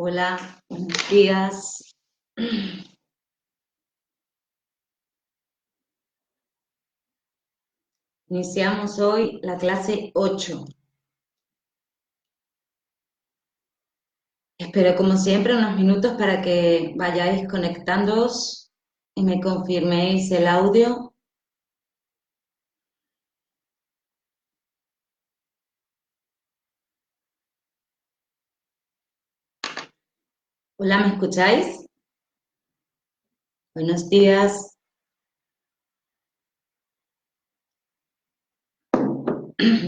Hola, buenos días. Iniciamos hoy la clase 8. Espero, como siempre, unos minutos para que vayáis conectándoos y me confirméis el audio. Hola, ¿me escucháis? Buenos días.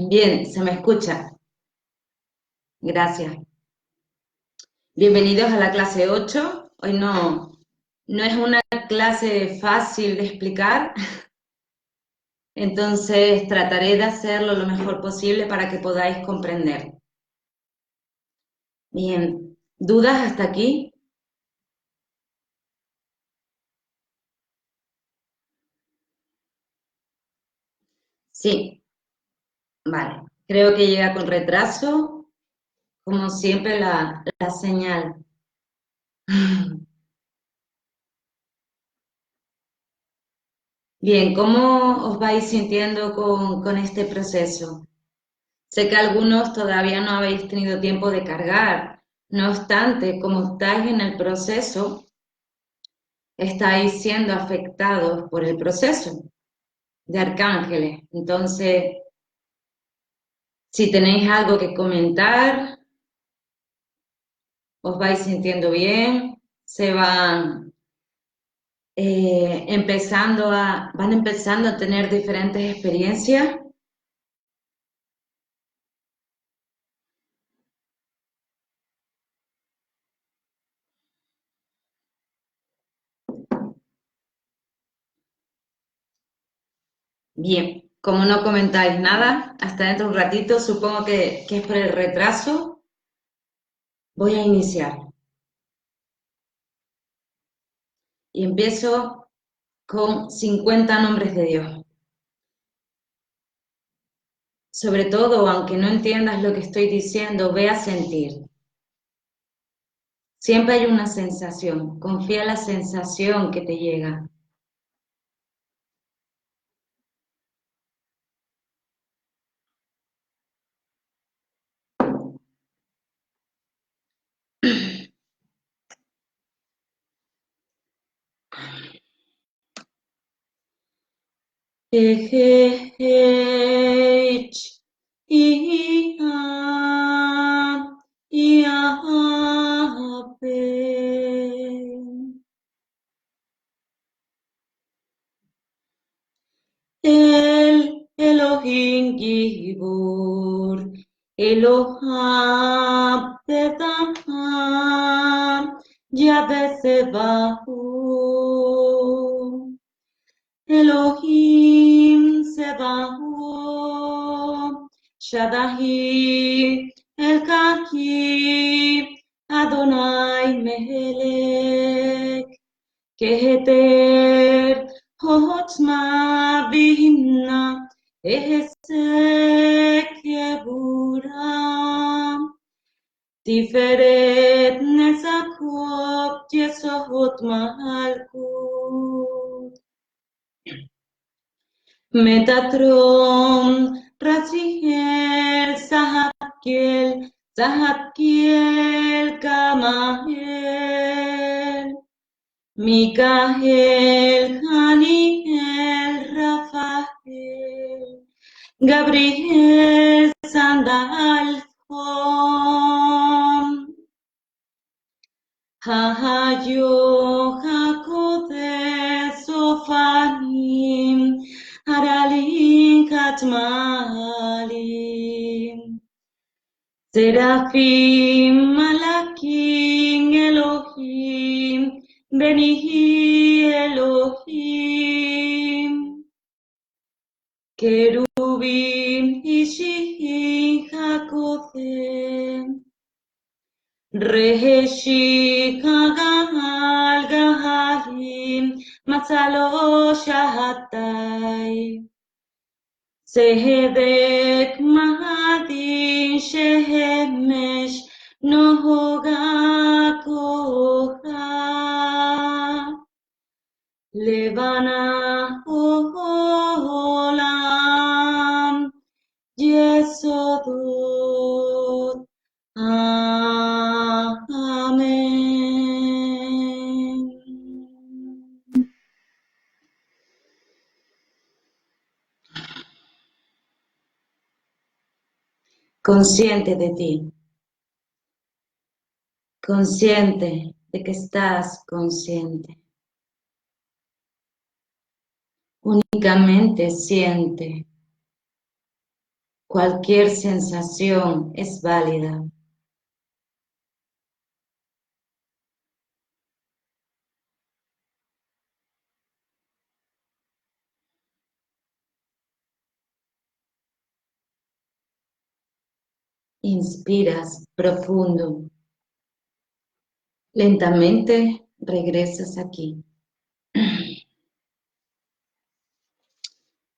Bien, se me escucha. Gracias. Bienvenidos a la clase 8. Hoy no es una clase fácil de explicar, entonces trataré de hacerlo lo mejor posible para que podáis comprender. Bien, ¿dudas hasta aquí? Sí, vale. Creo que llega con retraso, como siempre, la señal. Bien, ¿cómo os vais sintiendo con este proceso? Sé que algunos todavía no habéis tenido tiempo de cargar. No obstante, como estáis en el proceso, estáis siendo afectados por el proceso de arcángeles. Entonces, si tenéis algo que comentar, os vais sintiendo bien, se van van empezando a tener diferentes experiencias. Bien, como no comentáis nada, hasta dentro de un ratito, supongo que es por el retraso, voy a iniciar. Y empiezo con 50 nombres de Dios. Sobre todo, aunque no entiendas lo que estoy diciendo, ve a sentir. Siempre hay una sensación, confía en la sensación que te llega. El Elohim Gibor, Elohim Petaham, Yahweh Sebaot, Elohim Sebaot, Shaddai Elkaki, Adonai Melech, Keheter Hotma Bihimna Ehesek Yeburam Tiferet Nezakot Yesohot Malkut Metatron Raziel Sahadkiel Kamahel Micael, Haniel, Rafael, Gabriel, Sandalfon, Hahayo, Hakodes, Sofanim, Haralim, Katmalim, Serafim, Malakim, Elohim, Benihi Elohim, Kerubim, Ishihim, Hakotem, Reheshi, Hagal, Gahalim, Matzalo, Shahatai, Sehedek, Mahadin, Shehemesh, Nohogal, consciente de ti, consciente de que estás consciente. Únicamente siente. Cualquier sensación es válida. Inspiras profundo. Lentamente regresas aquí.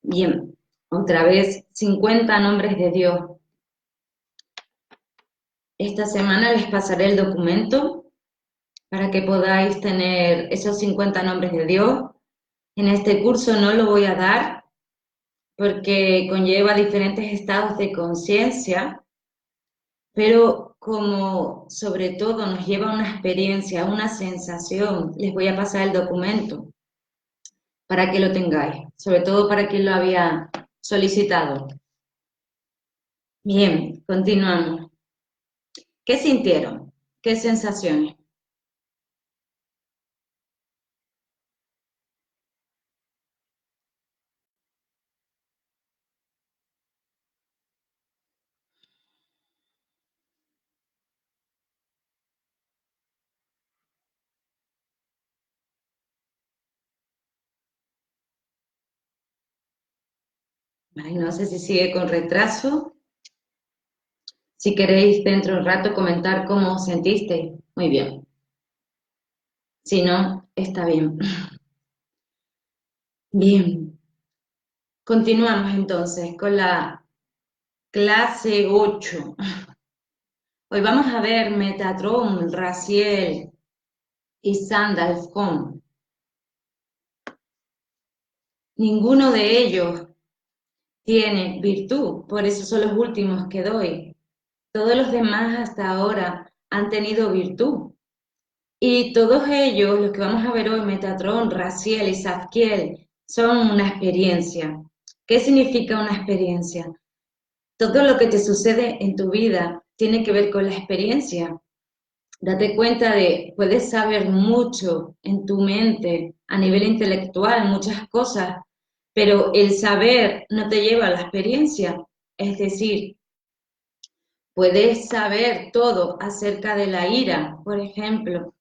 Bien, otra vez 50 nombres de Dios. Esta semana les pasaré el documento para que podáis tener esos 50 nombres de Dios. En este curso no lo voy a dar porque conlleva diferentes estados de conciencia, pero como sobre todo nos lleva una experiencia, una sensación, les voy a pasar el documento para que lo tengáis, sobre todo para quien lo había solicitado. Bien, continuamos. ¿Qué sintieron? ¿Qué sensaciones? Ay, no sé si sigue con retraso. Si queréis dentro de un rato comentar cómo os sentisteis, muy bien. Si no, está bien. Bien, continuamos entonces con la clase 8. Hoy vamos a ver Metatron, Raziel y Sandalphon. Ninguno de ellos tiene virtud, por eso son los últimos que doy. Todos los demás hasta ahora han tenido virtud. Y todos ellos, los que vamos a ver hoy, Metatron, Raziel y Zadkiel, son una experiencia. ¿Qué significa una experiencia? Todo lo que te sucede en tu vida tiene que ver con la experiencia. Date cuenta de, puedes saber mucho en tu mente, a nivel intelectual, muchas cosas, pero el saber no te lleva a la experiencia. Es decir, puedes saber todo acerca de la ira, por ejemplo,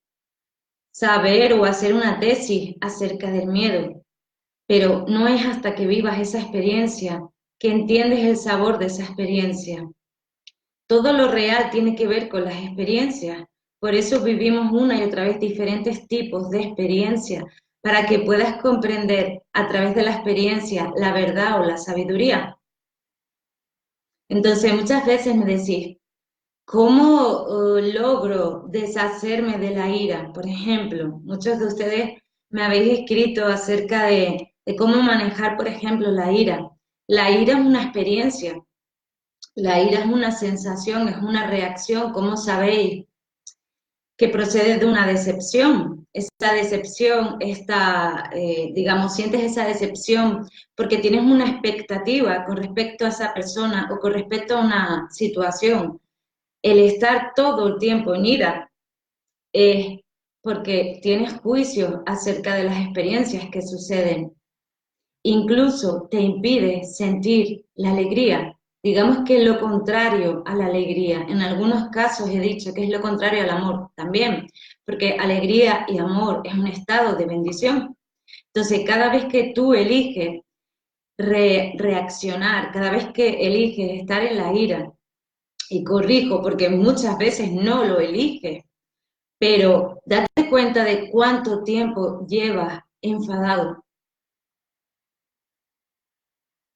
saber o hacer una tesis acerca del miedo, pero no es hasta que vivas esa experiencia que entiendes el sabor de esa experiencia. Todo lo real tiene que ver con las experiencias, por eso vivimos una y otra vez diferentes tipos de experiencias para que puedas comprender a través de la experiencia la verdad o la sabiduría. Entonces muchas veces me decís, ¿cómo logro deshacerme de la ira? Por ejemplo, muchos de ustedes me habéis escrito acerca de cómo manejar, por ejemplo, la ira. La ira es una experiencia, la ira es una sensación, es una reacción, ¿cómo sabéis? Que procede de una decepción. Esa decepción, digamos, sientes esa decepción porque tienes una expectativa con respecto a esa persona o con respecto a una situación. El estar todo el tiempo en ira es porque tienes juicios acerca de las experiencias que suceden. Incluso te impide sentir la alegría. Digamos que es lo contrario a la alegría. En algunos casos he dicho que es lo contrario al amor también, porque alegría y amor es un estado de bendición. Entonces, cada vez que tú eliges reaccionar, cada vez que eliges estar en la ira, y corrijo, porque muchas veces no lo eliges, pero date cuenta de cuánto tiempo llevas enfadado.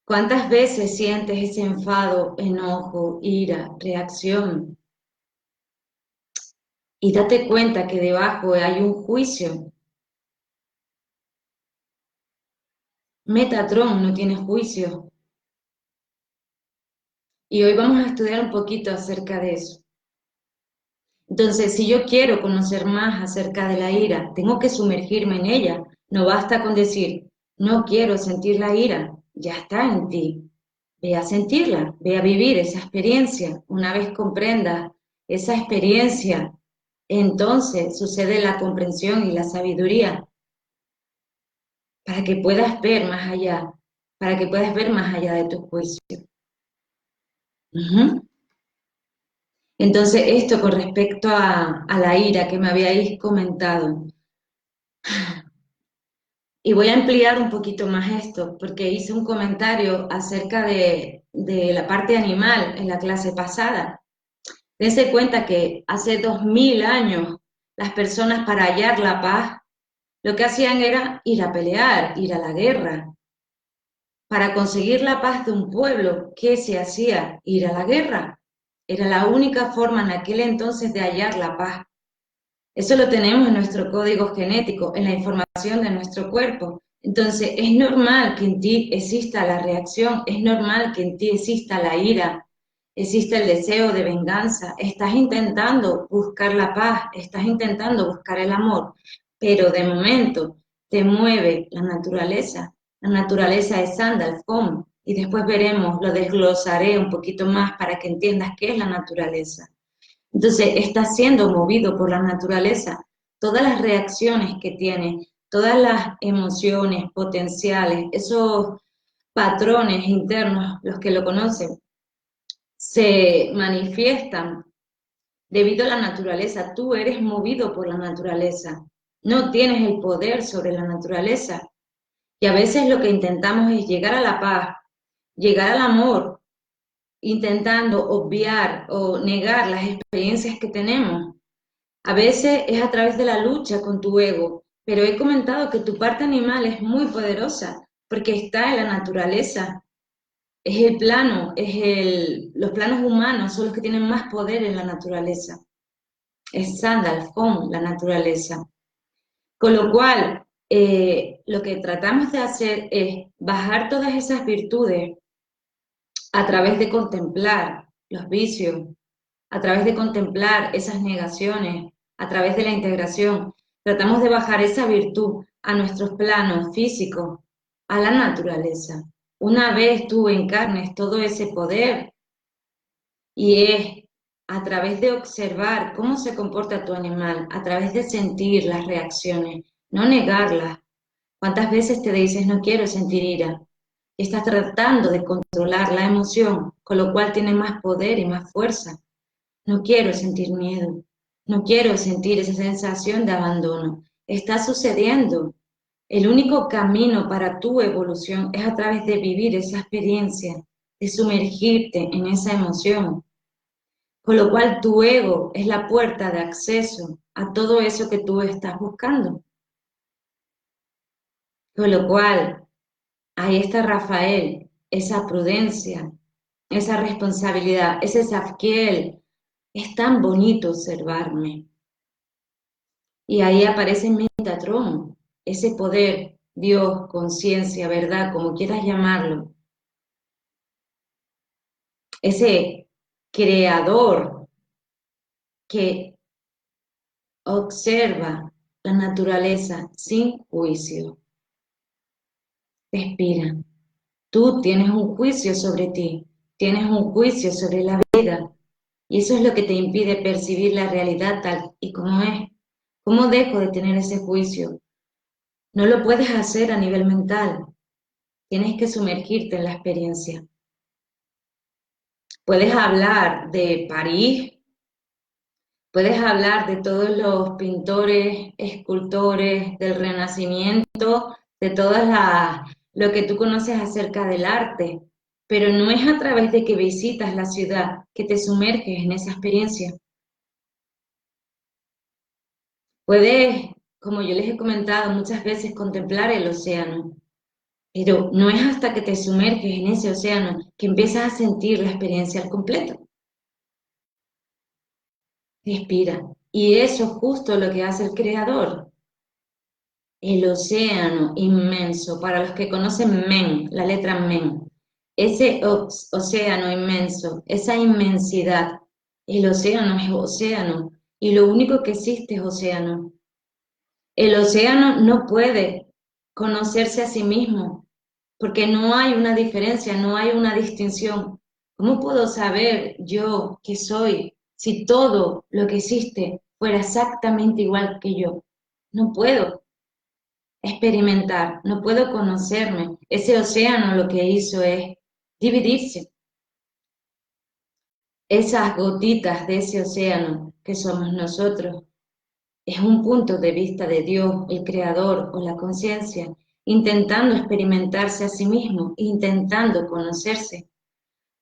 ¿Cuántas veces sientes ese enfado, enojo, ira, reacción? Y date cuenta que debajo hay un juicio. Metatron no tiene juicio. Y hoy vamos a estudiar un poquito acerca de eso. Entonces, si yo quiero conocer más acerca de la ira, tengo que sumergirme en ella. No basta con decir, no quiero sentir la ira, ya está en ti. ve a sentirla, ve a vivir esa experiencia. Una vez comprendas esa experiencia, entonces sucede la comprensión y la sabiduría para que puedas ver más allá, para que puedas ver más allá de tu juicio. Ujú. Entonces, esto con respecto a la ira que me habíais comentado. Y voy a ampliar un poquito más esto, porque hice un comentario acerca de la parte animal en la clase pasada. Dense cuenta que hace 2000 años las personas para hallar la paz lo que hacían era ir a pelear, ir a la guerra. Para conseguir la paz de un pueblo, ¿qué se hacía? Ir a la guerra. Era la única forma en aquel entonces de hallar la paz. Eso lo tenemos en nuestro código genético, en la información de nuestro cuerpo. Entonces, es normal que en ti exista la reacción, es normal que en ti exista la ira, existe el deseo de venganza. Estás intentando buscar la paz, estás intentando buscar el amor, pero de momento te mueve la naturaleza. La naturaleza es Sandalphon y después veremos, lo desglosaré un poquito más para que entiendas qué es la naturaleza. Entonces, está siendo movido por la naturaleza. Todas las reacciones que tiene, todas las emociones potenciales, esos patrones internos, los que lo conocen, se manifiestan debido a la naturaleza. Tú eres movido por la naturaleza. No tienes el poder sobre la naturaleza. Y a veces lo que intentamos es llegar a la paz, llegar al amor, intentando obviar o negar las experiencias que tenemos. A veces es a través de la lucha con tu ego, pero he comentado que tu parte animal es muy poderosa porque está en la naturaleza. Es el plano, los planos humanos son los que tienen más poder en la naturaleza. Es Sandalphon, la naturaleza. Con lo cual, lo que tratamos de hacer es bajar todas esas virtudes a través de contemplar los vicios, a través de contemplar esas negaciones, a través de la integración. Tratamos de bajar esa virtud a nuestros planos físicos, a la naturaleza. Una vez tú encarnes todo ese poder y es a través de observar cómo se comporta tu animal, a través de sentir las reacciones, no negarlas. ¿Cuántas veces te dices no quiero sentir ira? Estás tratando de controlar la emoción, con lo cual tiene más poder y más fuerza. No quiero sentir miedo, no quiero sentir esa sensación de abandono. Está sucediendo. El único camino para tu evolución es a través de vivir esa experiencia, de sumergirte en esa emoción. Con lo cual tu ego es la puerta de acceso a todo eso que tú estás buscando. Con lo cual, ahí está Rafael, esa prudencia, esa responsabilidad, ese Zadkiel. Es tan bonito observarme. Y ahí aparece Metatron, ese poder, Dios, conciencia, verdad, como quieras llamarlo, ese creador que observa la naturaleza sin juicio. Respira. Tú tienes un juicio sobre ti, tienes un juicio sobre la vida, y eso es lo que te impide percibir la realidad tal y como es. ¿Cómo dejo de tener ese juicio? No lo puedes hacer a nivel mental, tienes que sumergirte en la experiencia. Puedes hablar de París, puedes hablar de todos los pintores, escultores del Renacimiento, de lo que tú conoces acerca del arte, pero no es a través de que visitas la ciudad que te sumerges en esa experiencia. Puedes, como yo les he comentado muchas veces, contemplar el océano, pero no es hasta que te sumerges en ese océano que empiezas a sentir la experiencia al completo. Respira. Y eso es justo lo que hace el creador. El océano inmenso, para los que conocen Men, la letra Men, ese océano inmenso, esa inmensidad, el océano es océano y lo único que existe es océano. El océano no puede conocerse a sí mismo, porque no hay una diferencia, no hay una distinción. ¿Cómo puedo saber yo qué soy si todo lo que existe fuera exactamente igual que yo? No puedo experimentar, no puedo conocerme. Ese océano lo que hizo es dividirse. Esas gotitas de ese océano que somos nosotros es un punto de vista de Dios, el Creador o la conciencia, intentando experimentarse a sí mismo, intentando conocerse.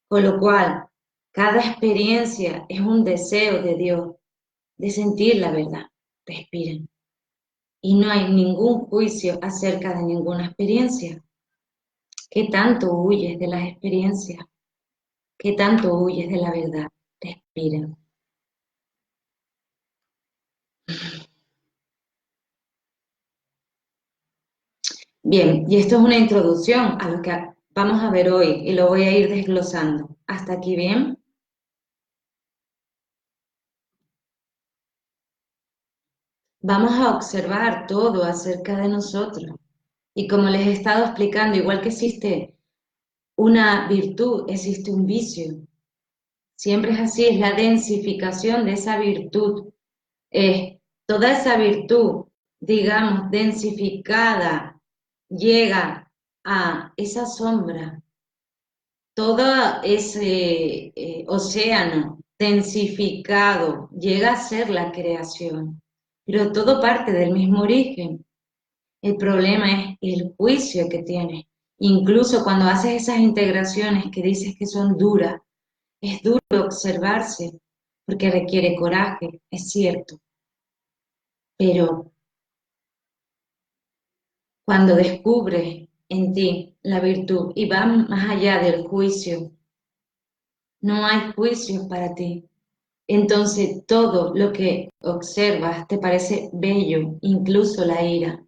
Con lo cual, cada experiencia es un deseo de Dios, de sentir la verdad. Respiren. Y no hay ningún juicio acerca de ninguna experiencia. ¿Qué tanto huyes de las experiencias? ¿Qué tanto huyes de la verdad? Respiren. Bien, y esto es una introducción a lo que vamos a ver hoy y lo voy a ir desglosando. ¿Hasta aquí bien? Vamos a observar todo acerca de nosotros. Y como les he estado explicando, igual que existe una virtud, existe un vicio. Siempre es así, es la densificación de esa virtud. Es toda esa virtud, digamos, densificada, llega a esa sombra, todo ese océano densificado llega a ser la creación, pero todo parte del mismo origen. El problema es el juicio que tienes. Incluso cuando haces esas integraciones que dices que son duras, es duro observarse porque requiere coraje, es cierto, pero cuando descubres en ti la virtud y va más allá del juicio, no hay juicio para ti. Entonces todo lo que observas te parece bello, incluso la ira,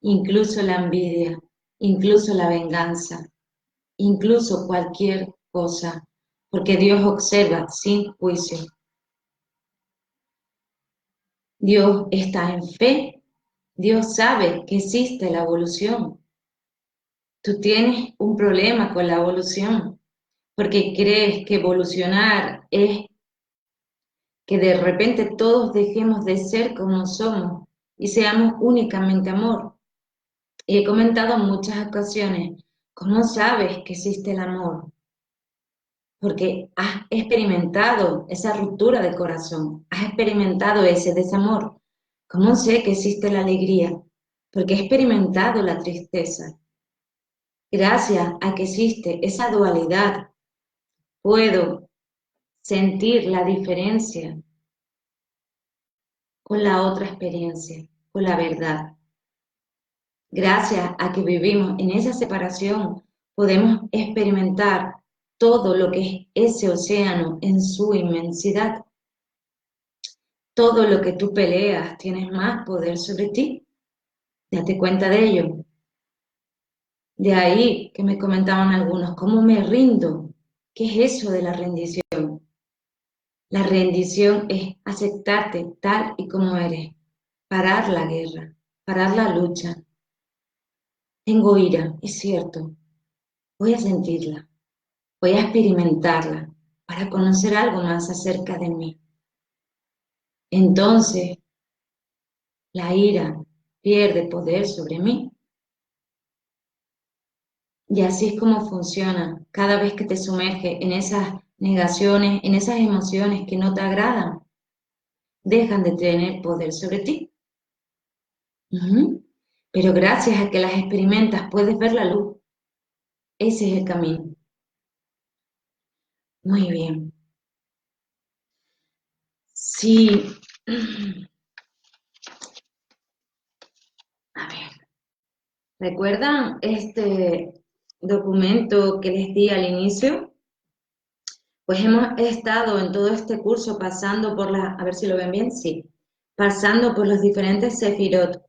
incluso la envidia, incluso la venganza, incluso cualquier cosa, porque Dios observa sin juicio. Dios está en fe, Dios sabe que existe la evolución. Tú tienes un problema con la evolución, porque crees que evolucionar es que de repente todos dejemos de ser como somos y seamos únicamente amor. Y he comentado en muchas ocasiones, ¿cómo sabes que existe el amor? Porque has experimentado esa ruptura de corazón, has experimentado ese desamor. ¿Cómo sé que existe la alegría? Porque he experimentado la tristeza. Gracias a que existe esa dualidad, puedo sentir la diferencia con la otra experiencia, con la verdad. Gracias a que vivimos en esa separación, podemos experimentar todo lo que es ese océano en su inmensidad. Todo lo que tú peleas tienes más poder sobre ti. Date cuenta de ello. De ahí que me comentaban algunos, ¿cómo me rindo? ¿Qué es eso de la rendición? La rendición es aceptarte tal y como eres, parar la guerra, parar la lucha. Tengo ira, es cierto, voy a sentirla, voy a experimentarla para conocer algo más acerca de mí. Entonces, la ira pierde poder sobre mí. Y así es como funciona cada vez que te sumerges en esas negaciones, en esas emociones que no te agradan, dejan de tener poder sobre ti. Ujú. Pero gracias a que las experimentas puedes ver la luz. Ese es el camino. Muy bien. Sí. A ver, ¿recuerdan este documento que les di al inicio? Pues hemos estado en todo este curso pasando por a ver si lo ven bien, sí, pasando por los diferentes sefirot,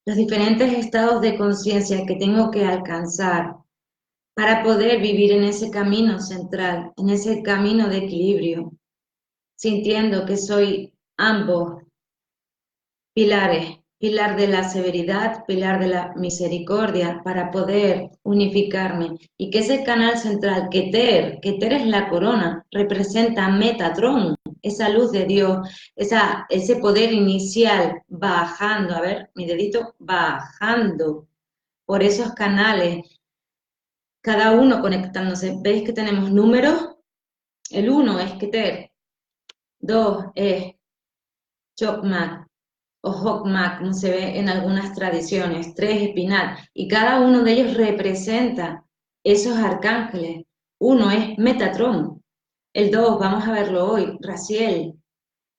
los diferentes estados de conciencia que tengo que alcanzar para poder vivir en ese camino central, en ese camino de equilibrio, sintiendo que soy ambos pilares, pilar de la severidad, pilar de la misericordia, para poder unificarme. Y que ese canal central, Keter es la corona, representa Metatron, esa luz de Dios, ese poder inicial bajando, a ver, mi dedito, bajando por esos canales, cada uno conectándose. ¿Veis que tenemos números? El 1 es Keter, 2 es Chokmak, o Hokmak, como se ve en algunas tradiciones, 3 espinal, y cada uno de ellos representa esos arcángeles. Uno es Metatron, el 2 vamos a verlo hoy, Raziel,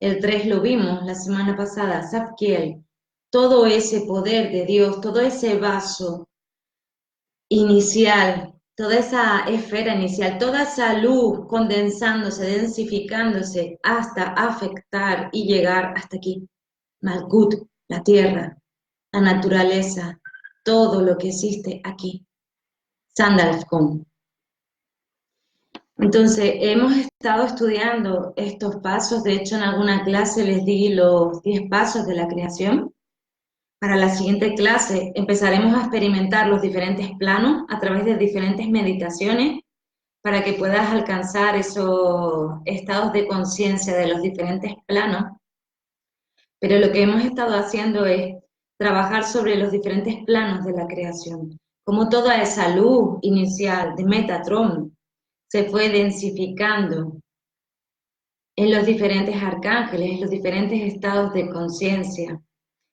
el 3 lo vimos la semana pasada, Zadkiel. Todo ese poder de Dios, todo ese vaso inicial, toda esa esfera inicial, toda esa luz condensándose, densificándose hasta afectar y llegar hasta aquí. Malkut, la tierra, la naturaleza, todo lo que existe aquí. Sandalphon. Entonces, hemos estado estudiando estos pasos, de hecho en alguna clase les di los 10 pasos de la creación. Para la siguiente clase empezaremos a experimentar los diferentes planos a través de diferentes meditaciones para que puedas alcanzar esos estados de conciencia de los diferentes planos. Pero lo que hemos estado haciendo es trabajar sobre los diferentes planos de la creación, como toda esa luz inicial de Metatron se fue densificando en los diferentes arcángeles, en los diferentes estados de conciencia,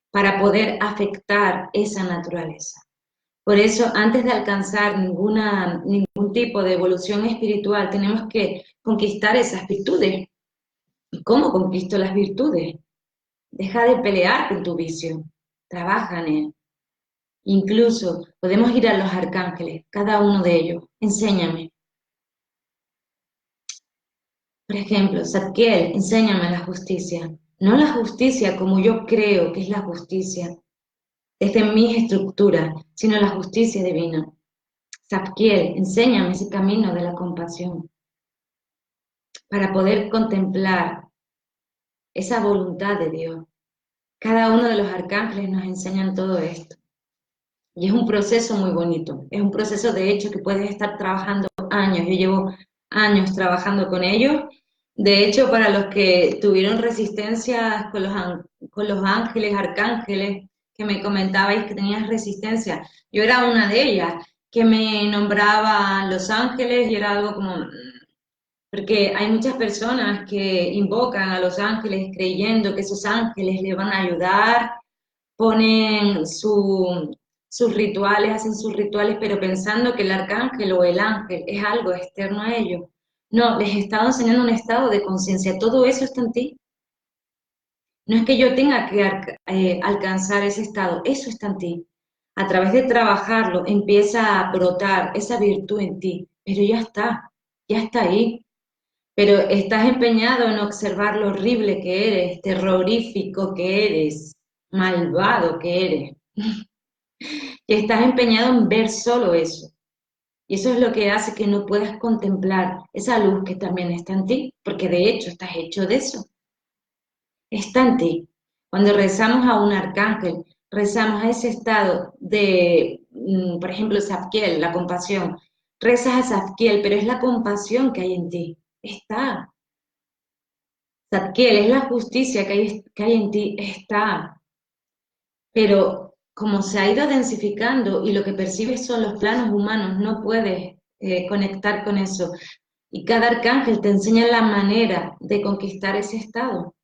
para poder afectar esa naturaleza. Por eso, antes de alcanzar ningún tipo de evolución espiritual, tenemos que conquistar esas virtudes. ¿Y cómo conquisto las virtudes? Deja de pelear con tu vicio, trabaja en él. Incluso podemos ir a los arcángeles, cada uno de ellos. Enséñame. Por ejemplo, Zadkiel, enséñame la justicia. No la justicia como yo creo que es la justicia, desde mis estructuras, sino la justicia divina. Zadkiel, enséñame ese camino de la compasión para poder contemplar esa voluntad de Dios. Cada uno de los arcángeles nos enseñan todo esto. Y es un proceso muy bonito. Es un proceso, de hecho, que puedes estar trabajando años. Yo llevo años trabajando con ellos. De hecho, para los que tuvieron resistencia con los ángeles, arcángeles, que me comentabais que tenías resistencia, yo era una de ellas, que me nombraban los ángeles y era algo como... Porque hay muchas personas que invocan a los ángeles creyendo que esos ángeles les van a ayudar, ponen sus rituales, hacen sus rituales, pero pensando que el arcángel o el ángel es algo externo a ellos. No, les he estado enseñando un estado de conciencia, todo eso está en ti. No es que yo tenga que alcanzar ese estado, eso está en ti. A través de trabajarlo empieza a brotar esa virtud en ti, pero ya está ahí. Pero estás empeñado en observar lo horrible que eres, terrorífico que eres, malvado que eres. Y estás empeñado en ver solo eso. Y eso es lo que hace que no puedas contemplar esa luz que también está en ti, porque de hecho estás hecho de eso. Está en ti. Cuando rezamos a un arcángel, rezamos a ese estado de, por ejemplo, Zadkiel, la compasión. Rezas a Zadkiel, pero es la compasión que hay en ti. Está. Zadkiel es la justicia que hay en ti. Está. Pero como se ha ido densificando y lo que percibes son los planos humanos, no puedes conectar con eso. Y cada arcángel te enseña la manera de conquistar ese estado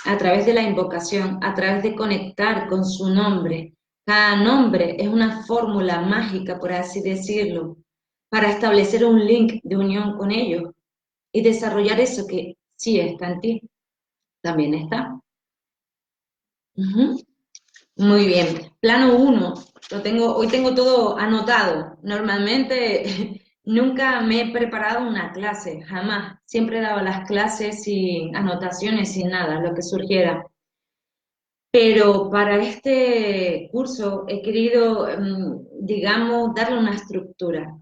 a través de la invocación, a través de conectar con su nombre. Cada nombre es una fórmula mágica, por así decirlo, para establecer un link de unión con ellos y desarrollar eso que sí está en ti, también está. Muy bien. Plano 1, hoy tengo todo anotado. Normalmente nunca me he preparado una clase, jamás. Siempre he dado las clases sin anotaciones, sin nada, lo que surgiera. Pero para este curso he querido, digamos, darle una estructura.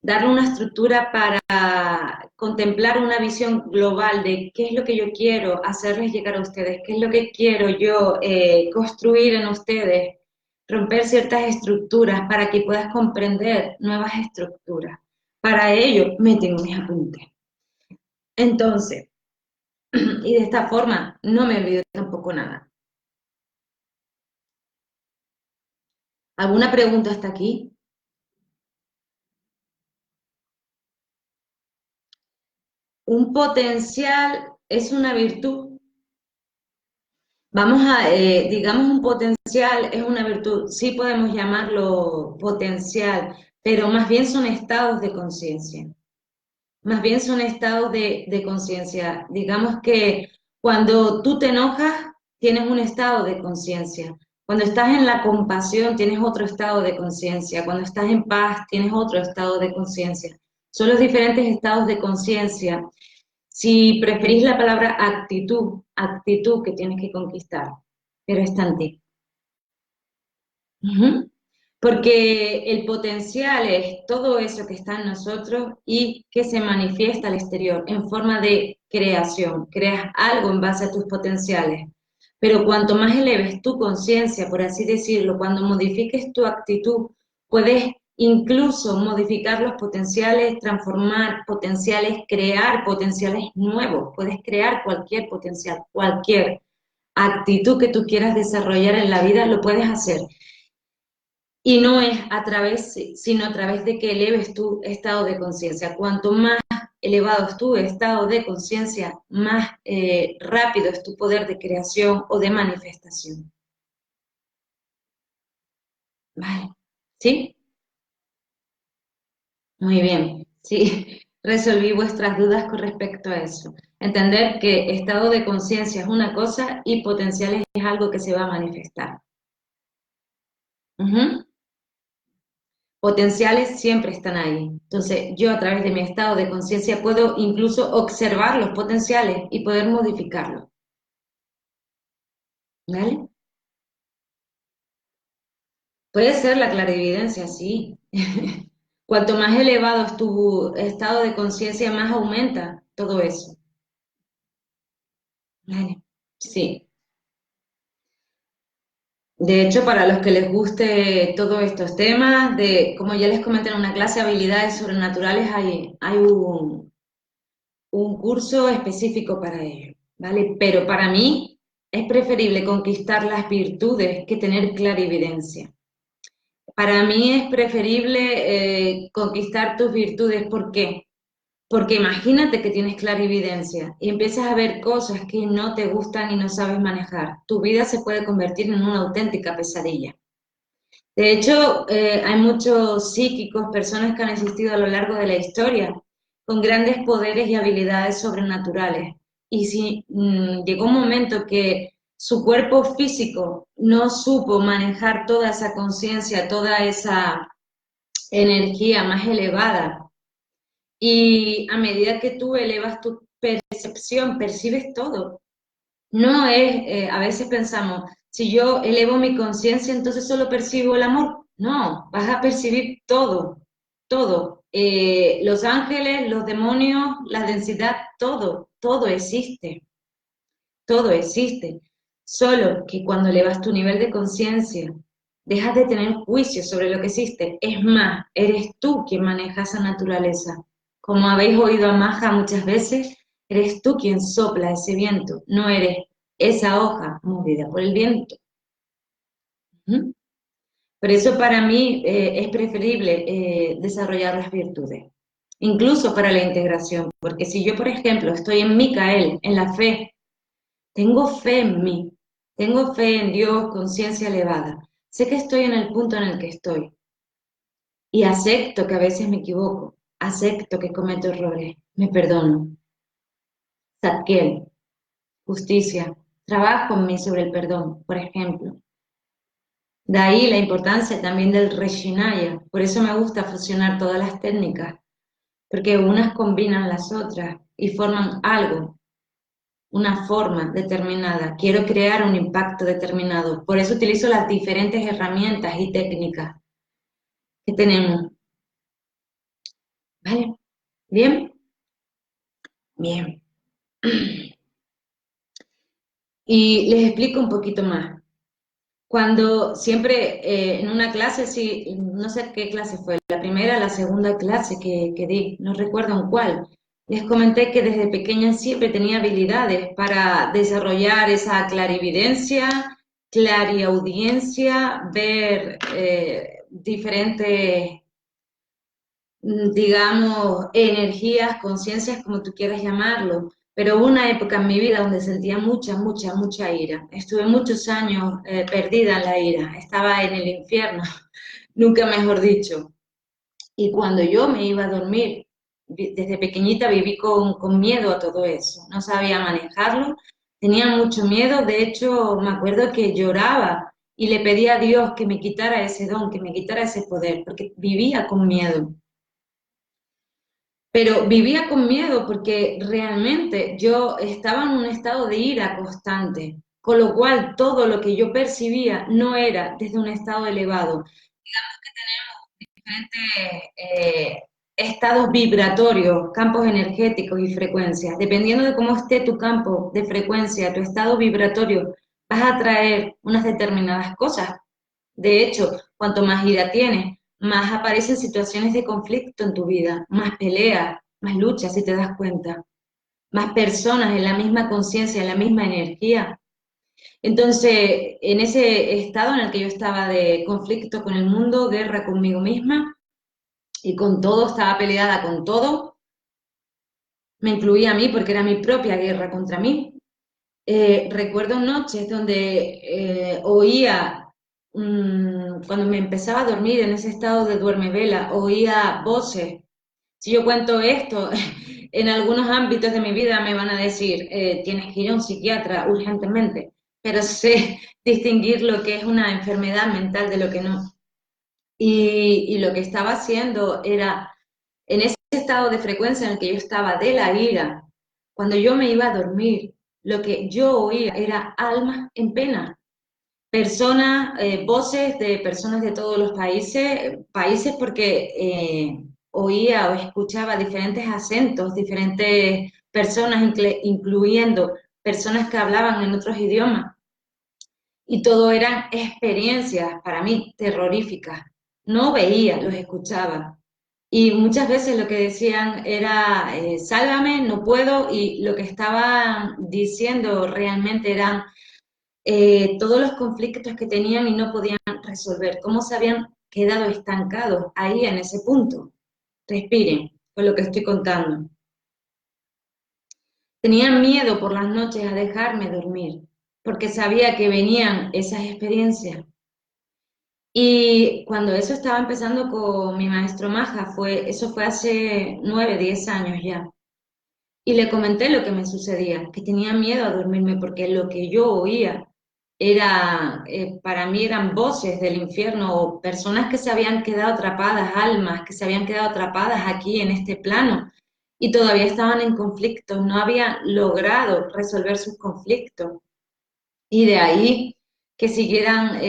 darle una estructura para contemplar una visión global de qué es lo que yo quiero hacerles llegar a ustedes, qué es lo que quiero yo construir en ustedes, romper ciertas estructuras para que puedas comprender nuevas estructuras. Para ello, me tengo mis apuntes. Entonces, y de esta forma no me olvido tampoco nada. ¿Alguna pregunta hasta aquí? Un potencial es una virtud. Vamos a, digamos, un potencial es una virtud. Sí podemos llamarlo potencial, pero más bien son estados de conciencia. Más bien son estados de conciencia. Digamos que cuando tú te enojas, tienes un estado de conciencia. Cuando estás en la compasión, tienes otro estado de conciencia. Cuando estás en paz, tienes otro estado de conciencia. Son los diferentes estados de conciencia. Si preferís la palabra actitud, actitud que tienes que conquistar, pero está en ti. Ujú. Porque el potencial es todo eso que está en nosotros y que se manifiesta al exterior en forma de creación. Creas algo en base a tus potenciales. Pero cuanto más eleves tu conciencia, por así decirlo, cuando modifiques tu actitud, puedes incluso modificar los potenciales, transformar potenciales, crear potenciales nuevos. Puedes crear cualquier potencial, cualquier actitud que tú quieras desarrollar en la vida, lo puedes hacer. Y no es a través, sino a través de que eleves tu estado de conciencia. Cuanto más elevado es tu estado de conciencia, más rápido es tu poder de creación o de manifestación. ¿Vale? ¿Sí? Muy bien. Sí, resolví vuestras dudas con respecto a eso. Entender que estado de conciencia es una cosa y potenciales es algo que se va a manifestar. Ujú. Potenciales siempre están ahí. Entonces, yo a través de mi estado de conciencia puedo incluso observar los potenciales y poder modificarlos. ¿Vale? Puede ser la clarividencia, sí. Cuanto más elevado es tu estado de conciencia, más aumenta todo eso. ¿Vale? Sí. De hecho, para los que les guste todos estos temas, como ya les comenté en una clase de habilidades sobrenaturales, hay un curso específico para ello, ¿vale? Pero para mí es preferible conquistar las virtudes que tener clarividencia. Para mí es preferible conquistar tus virtudes. ¿Por qué? Porque imagínate que tienes clarividencia y empiezas a ver cosas que no te gustan y no sabes manejar. Tu vida se puede convertir en una auténtica pesadilla. De hecho, hay muchos psíquicos, personas que han existido a lo largo de la historia, con grandes poderes y habilidades sobrenaturales. Y si llegó un momento que su cuerpo físico no supo manejar toda esa conciencia, toda esa energía más elevada, y a medida que tú elevas tu percepción, percibes todo. No es, a veces pensamos, si yo elevo mi conciencia, entonces solo percibo el amor. No, vas a percibir todo, todo. Los ángeles, los demonios, la densidad, todo, todo existe, todo existe. Solo que cuando elevas tu nivel de conciencia, dejas de tener juicio sobre lo que existe. Es más, eres tú quien maneja esa naturaleza. Como habéis oído a Maja muchas veces, eres tú quien sopla ese viento, no eres esa hoja movida por el viento. ¿Mm? Por eso para mí es preferible desarrollar las virtudes, incluso para la integración, porque si yo, por ejemplo, estoy en Micael, en la fe, tengo fe en mí, tengo fe en Dios, conciencia elevada, sé que estoy en el punto en el que estoy y acepto que a veces me equivoco, acepto que cometo errores, me perdono. Zadkiel, justicia, trabajo en mí sobre el perdón, por ejemplo. De ahí la importancia también del Reshinaya. Por eso me gusta fusionar todas las técnicas, porque unas combinan las otras y forman algo, una forma determinada. Quiero crear un impacto determinado. Por eso utilizo las diferentes herramientas y técnicas que tenemos. ¿Vale? ¿Bien? Bien. Y les explico un poquito más. Cuando siempre en una clase, sí, no sé qué clase fue, la primera, la segunda clase que di, no recuerdo en cuál, les comenté que desde pequeña siempre tenía habilidades para desarrollar esa clarividencia, clariaudiencia, ver diferentes, digamos, energías, conciencias, como tú quieras llamarlo. Pero hubo una época en mi vida donde sentía mucha ira. Estuve muchos años perdida en la ira. Estaba en el infierno, nunca mejor dicho. Y cuando yo me iba a dormir, desde pequeñita viví con miedo a todo eso. No sabía manejarlo, tenía mucho miedo. De hecho, me acuerdo que lloraba y le pedía a Dios que me quitara ese don, que me quitara ese poder, porque vivía con miedo. Pero vivía con miedo porque realmente yo estaba en un estado de ira constante, con lo cual todo lo que yo percibía no era desde un estado elevado. Diferentes estados vibratorios, campos energéticos y frecuencias. Dependiendo de cómo esté tu campo de frecuencia, tu estado vibratorio, vas a atraer unas determinadas cosas. De hecho, cuanto más ira tienes, más aparecen situaciones de conflicto en tu vida, más peleas, más luchas, si te das cuenta, más personas en la misma conciencia, en la misma energía. Entonces, en ese estado en el que yo estaba de conflicto con el mundo, guerra conmigo misma y con todo, estaba peleada con todo, me incluía a mí porque era mi propia guerra contra mí. Recuerdo noches donde oía, cuando me empezaba a dormir en ese estado de duerme vela, oía voces. Si yo cuento esto, en algunos ámbitos de mi vida me van a decir, tienes que ir a un psiquiatra urgentemente, pero sé distinguir lo que es una enfermedad mental de lo que no. Y lo que estaba haciendo era, en ese estado de frecuencia en el que yo estaba de la ira, cuando yo me iba a dormir, lo que yo oía era almas en pena, personas, voces de personas de todos los países, países porque oía o escuchaba diferentes acentos, diferentes personas, incluyendo personas que hablaban en otros idiomas. Y todo eran experiencias para mí terroríficas. No veía, los escuchaba. Y muchas veces lo que decían era, sálvame, no puedo, y lo que estaban diciendo realmente eran todos los conflictos que tenían y no podían resolver, cómo se habían quedado estancados ahí en ese punto. Respiren, con lo que estoy contando. Tenían miedo por las noches a dejarme dormir, porque sabía que venían esas experiencias. Y cuando eso estaba empezando con mi maestro Maja, eso fue hace 9, 10 años ya. Y le comenté lo que me sucedía, que tenía miedo a dormirme porque lo que yo oía era, para mí eran voces del infierno o personas que se habían quedado atrapadas, almas que se habían quedado atrapadas aquí en este plano y todavía estaban en conflicto, no habían logrado resolver sus conflictos. Y de ahí que siguieran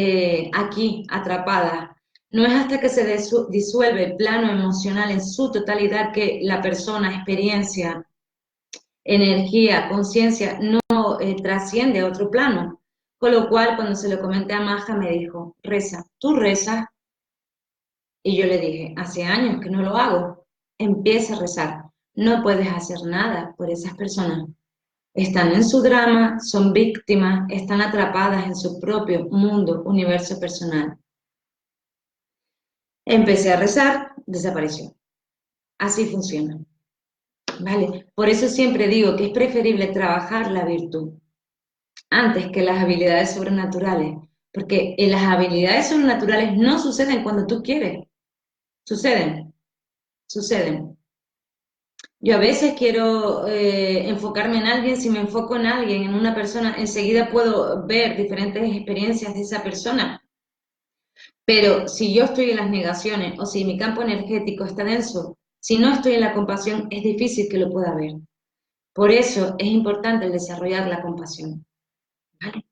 aquí atrapadas. No es hasta que se disuelve el plano emocional en su totalidad que la persona experiencia energía, conciencia, no trasciende a otro plano. Con lo cual, cuando se lo comenté a Maja, me dijo, reza, tú rezas. Y yo le dije, hace años que no lo hago, empieza a rezar. No puedes hacer nada por esas personas. Están en su drama, son víctimas, están atrapadas en su propio mundo, universo personal. Empecé a rezar, desapareció. Así funciona. ¿Vale? Por eso siempre digo que es preferible trabajar la virtud antes que las habilidades sobrenaturales, porque las habilidades sobrenaturales no suceden cuando tú quieres, suceden, suceden. Yo a veces quiero enfocarme en alguien, si me enfoco en alguien, en una persona, enseguida puedo ver diferentes experiencias de esa persona, pero si yo estoy en las negaciones o si mi campo energético está denso, si no estoy en la compasión, es difícil que lo pueda ver. Por eso es importante el desarrollar la compasión. ¿Vale?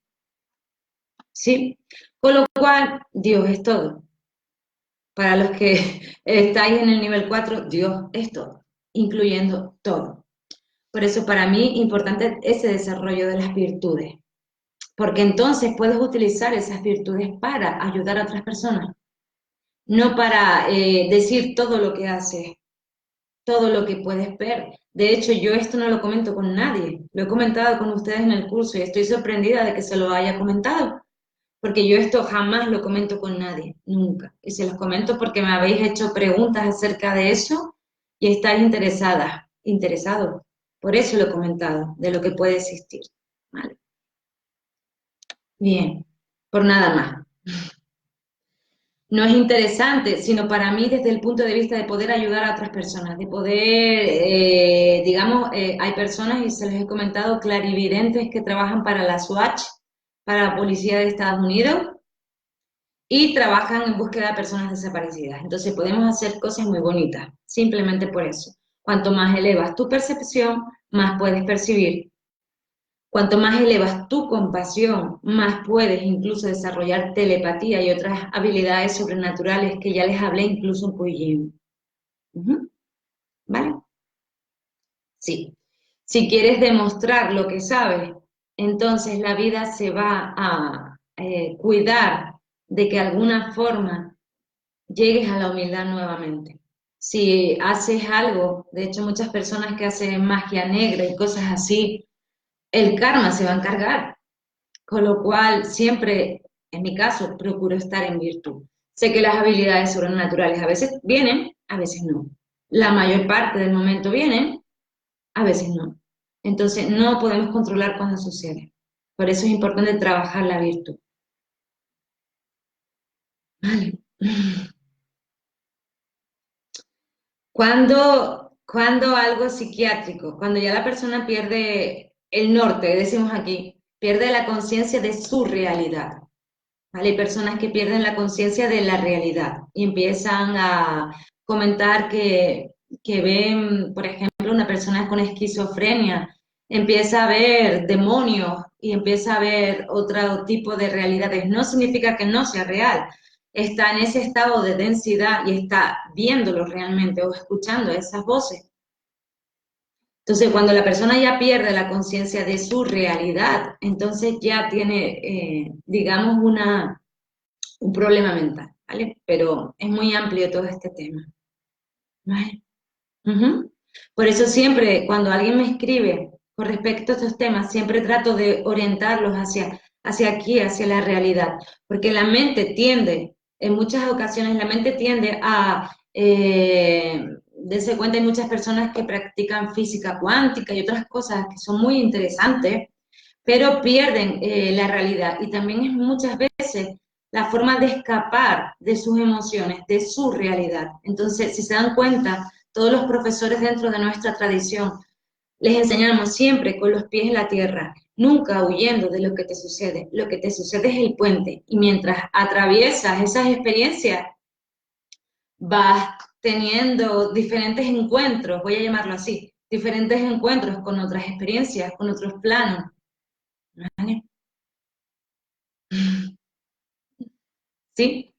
¿Sí? Con lo cual, Dios es todo. Para los que estáis en el nivel 4, Dios es todo, incluyendo todo. Por eso para mí importante ese desarrollo de las virtudes, porque entonces puedes utilizar esas virtudes para ayudar a otras personas, no para decir todo lo que haces, todo lo que puedes ver. De hecho, yo esto no lo comento con nadie, lo he comentado con ustedes en el curso y estoy sorprendida de que se lo haya comentado, porque yo esto jamás lo comento con nadie, nunca. Y se los comento porque me habéis hecho preguntas acerca de eso y estáis interesados. Por eso lo he comentado, de lo que puede existir. ¿Vale? Bien, por nada más. No es interesante, sino para mí desde el punto de vista de poder ayudar a otras personas, de poder, digamos, hay personas, y se les he comentado, clarividentes que trabajan para la SWAT, para la Policía de Estados Unidos, y trabajan en búsqueda de personas desaparecidas. Entonces podemos hacer cosas muy bonitas, simplemente por eso. Cuanto más elevas tu percepción, más puedes percibir. Cuanto más elevas tu compasión, más puedes incluso desarrollar telepatía y otras habilidades sobrenaturales que ya les hablé incluso en Puyin. ¿Vale? Sí. Si quieres demostrar lo que sabes, entonces la vida se va a cuidar de que de alguna forma llegues a la humildad nuevamente. Si haces algo, de hecho muchas personas que hacen magia negra y cosas así, el karma se va a encargar. Con lo cual, siempre, en mi caso, procuro estar en virtud. Sé que las habilidades sobrenaturales a veces vienen, a veces no. La mayor parte del momento vienen, a veces no. Entonces, no podemos controlar cuando sucede. Por eso es importante trabajar la virtud. Vale. Cuando algo psiquiátrico, cuando ya la persona pierde el norte, decimos aquí, pierde la conciencia de su realidad. ¿Vale? Hay personas que pierden la conciencia de la realidad y empiezan a comentar que ven, por ejemplo, una persona con esquizofrenia, empieza a ver demonios y empieza a ver otro tipo de realidades. No significa que no sea real, está en ese estado de densidad y está viéndolo realmente o escuchando esas voces. Entonces, cuando la persona ya pierde la conciencia de su realidad, entonces ya tiene, digamos, un problema mental, ¿vale? Pero es muy amplio todo este tema, ¿vale? Ujú. Por eso siempre, cuando alguien me escribe con respecto a estos temas, siempre trato de orientarlos hacia aquí, hacia la realidad, porque la mente tiende, en muchas ocasiones, la mente tiende a, darse cuenta, hay muchas personas que practican física cuántica y otras cosas que son muy interesantes, pero pierden la realidad y también es muchas veces la forma de escapar de sus emociones, de su realidad. Entonces, si se dan cuenta, todos los profesores dentro de nuestra tradición les enseñamos siempre con los pies en la tierra, nunca huyendo de lo que te sucede. Lo que te sucede es el puente y mientras atraviesas esas experiencias, vas teniendo diferentes encuentros, voy a llamarlo así, diferentes encuentros con otras experiencias, con otros planos. ¿Vale? ¿Sí?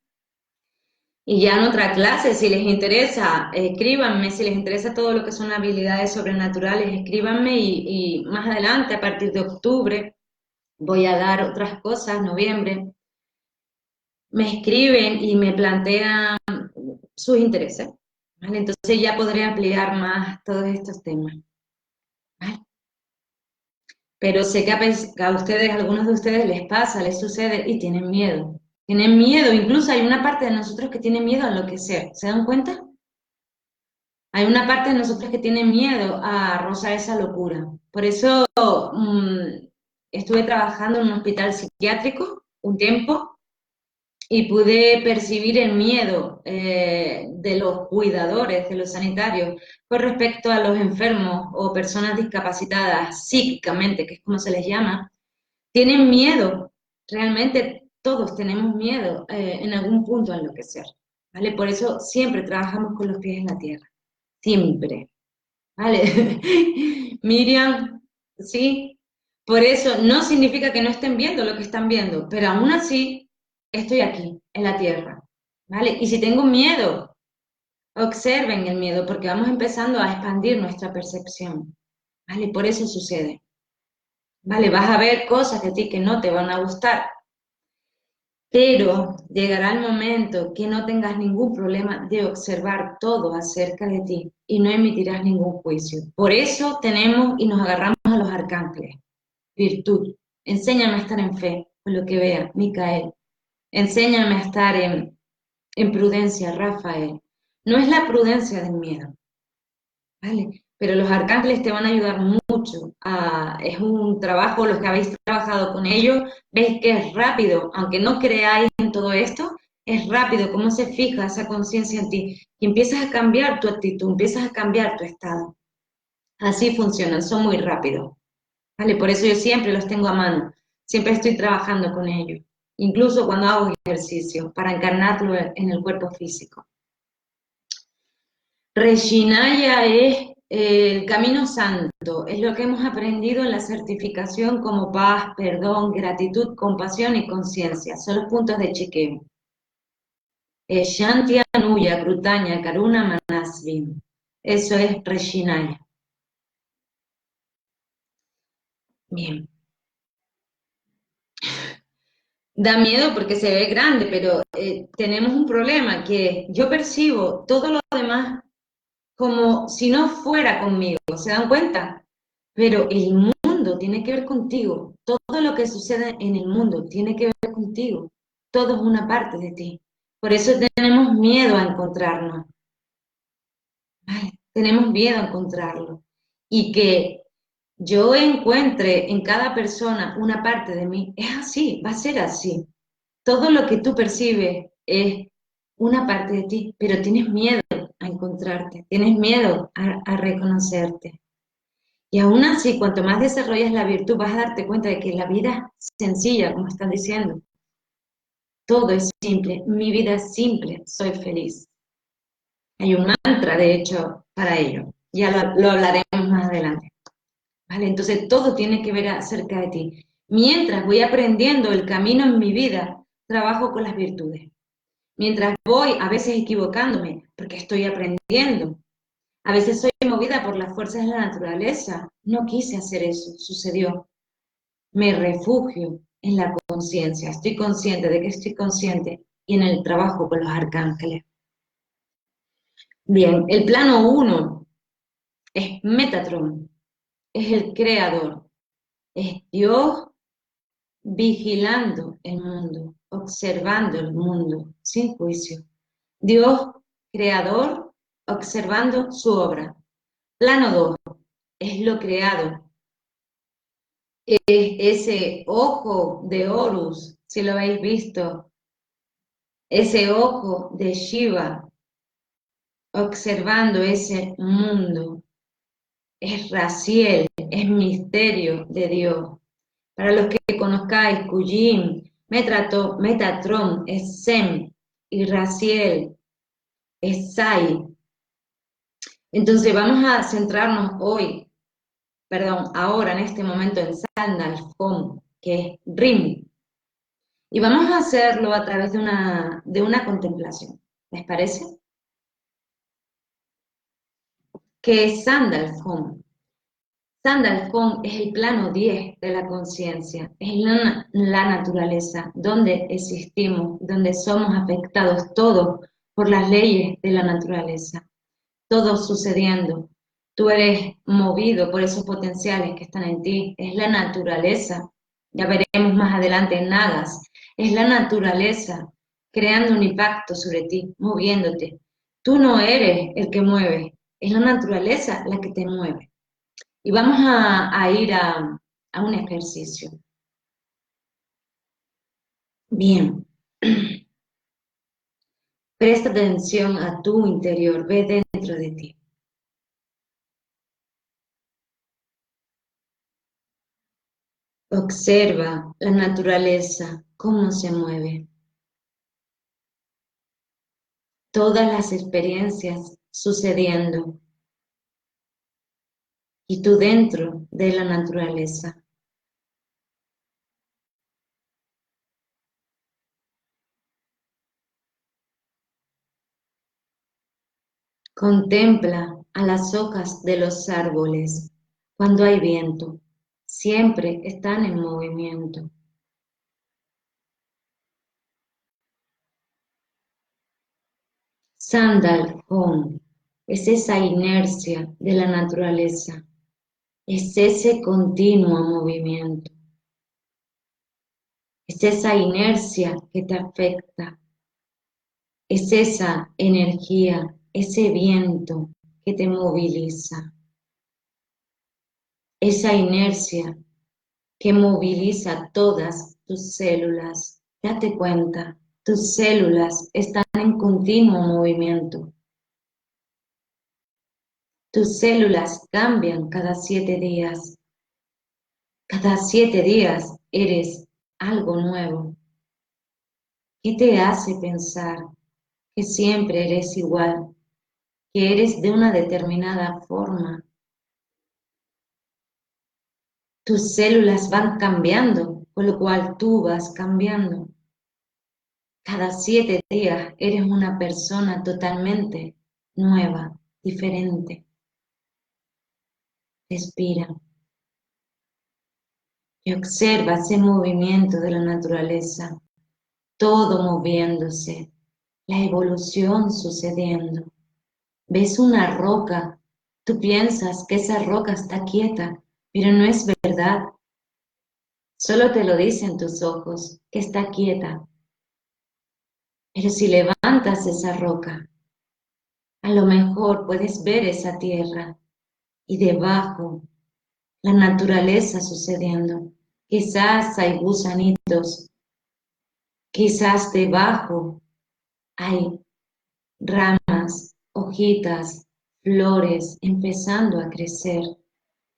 Y ya en otra clase, si les interesa, escríbanme, si les interesa todo lo que son habilidades sobrenaturales, escríbanme y más adelante, a partir de octubre, voy a dar otras cosas, noviembre, me escriben y me plantean sus intereses, ¿vale? Entonces ya podré ampliar más todos estos temas, ¿vale? Pero sé que a ustedes, a algunos de ustedes les pasa, les sucede y tienen miedo. Tienen miedo, incluso hay una parte de nosotros que tiene miedo a enloquecer, ¿se dan cuenta? Hay una parte de nosotros que tiene miedo a rozar esa locura. Por eso estuve trabajando en un hospital psiquiátrico un tiempo y pude percibir el miedo de los cuidadores, de los sanitarios, con respecto a los enfermos o personas discapacitadas psíquicamente, que es como se les llama. Tienen miedo, realmente todos tenemos miedo en algún punto a enloquecer, ¿vale? Por eso siempre trabajamos con los pies en la tierra, siempre. Vale, Miriam, sí, por eso no significa que no estén viendo lo que están viendo, pero aún así estoy aquí, en la tierra, ¿vale? Y si tengo miedo, observen el miedo, porque vamos empezando a expandir nuestra percepción, ¿vale? Por eso sucede, ¿vale? Vas a ver cosas de ti que no te van a gustar, pero llegará el momento que no tengas ningún problema de observar todo acerca de ti y no emitirás ningún juicio. Por eso tenemos y nos agarramos a los arcángeles. Virtud. Enséñame a estar en fe, con lo que vea, Micael. Enséñame a estar en prudencia, Rafael. No es la prudencia del miedo, ¿vale? Pero los arcángeles te van a ayudar mucho. Es un trabajo, los que habéis trabajado con ellos, veis que es rápido, aunque no creáis en todo esto, es rápido cómo se fija esa conciencia en ti y empiezas a cambiar tu actitud, empiezas a cambiar tu estado. Así funcionan, son muy rápidos, ¿vale? Por eso yo siempre los tengo a mano, siempre estoy trabajando con ellos, incluso cuando hago ejercicio, para encarnarlo en el cuerpo físico. Reshinaya es el camino santo, es lo que hemos aprendido en la certificación como paz, perdón, gratitud, compasión y conciencia. Son los puntos de chequeo. Shanti Anuya, Krutanya, Karuna, Manasvin. Eso es Reshinaya. Bien. Da miedo porque se ve grande, pero tenemos un problema que yo percibo todo lo demás como si no fuera conmigo, ¿se dan cuenta? Pero el mundo tiene que ver contigo, todo lo que sucede en el mundo tiene que ver contigo, todo es una parte de ti. Por eso tenemos miedo a encontrarnos, ¿vale? Tenemos miedo a encontrarlo. Y que yo encuentre en cada persona una parte de mí, es así, va a ser así. Todo lo que tú percibes es una parte de ti, pero tienes miedo a encontrarte, tienes miedo a reconocerte. Y aún así, cuanto más desarrollas la virtud, vas a darte cuenta de que la vida es sencilla, como están diciendo. Todo es simple, mi vida es simple, soy feliz. Hay un mantra, de hecho, para ello. Ya lo hablaremos más adelante. ¿Vale? Entonces, todo tiene que ver acerca de ti. Mientras voy aprendiendo el camino en mi vida, trabajo con las virtudes. Mientras voy a veces equivocándome, porque estoy aprendiendo. A veces soy movida por las fuerzas de la naturaleza. No quise hacer eso, sucedió. Me refugio en la conciencia. Estoy consciente de que estoy consciente y en el trabajo con los arcángeles. Bien, el plano 1 es Metatron, es el creador, es Dios vigilando el mundo, observando el mundo, sin juicio. Dios creador observando su obra. Plano 2 es lo creado, es ese ojo de Horus, si lo habéis visto, ese ojo de Shiva observando ese mundo. Es Raziel, es misterio de Dios. Para los que conozcáis, Kujin, Metatron, es Sem, y Raziel, es Sai. Entonces vamos a centrarnos ahora en este momento en Sandalphon, que es Rim. Y vamos a hacerlo a través de una contemplación. ¿Les parece? ¿Qué es Sandalphon? Sandalphon es el plano 10 de la conciencia, es la naturaleza, donde existimos, donde somos afectados todos por las leyes de la naturaleza, todo sucediendo. Tú eres movido por esos potenciales que están en ti, es la naturaleza, ya veremos más adelante en Nagas, es la naturaleza creando un impacto sobre ti, moviéndote. Tú no eres el que mueve, es la naturaleza la que te mueve. Y vamos a ir a un ejercicio. Bien. Presta atención a tu interior, ve dentro de ti. Observa la naturaleza, cómo se mueve. Todas las experiencias sucediendo. Y tú dentro de la naturaleza. Contempla a las hojas de los árboles cuando hay viento. Siempre están en movimiento. Sandalphon es esa inercia de la naturaleza, es ese continuo movimiento, es esa inercia que te afecta, es esa energía, ese viento que te moviliza, esa inercia que moviliza todas tus células. Date cuenta, tus células están en continuo movimiento. Tus células cambian cada 7 días. Cada 7 días eres algo nuevo. ¿Qué te hace pensar que siempre eres igual, que eres de una determinada forma? Tus células van cambiando, con lo cual tú vas cambiando. Cada 7 días eres una persona totalmente nueva, diferente. Respira y observa ese movimiento de la naturaleza, todo moviéndose, la evolución sucediendo. Ves una roca, tú piensas que esa roca está quieta, pero no es verdad. Solo te lo dicen tus ojos, que está quieta. Pero si levantas esa roca, a lo mejor puedes ver esa tierra y debajo la naturaleza sucediendo. Quizás hay gusanitos, quizás debajo hay ramas, hojitas, flores empezando a crecer.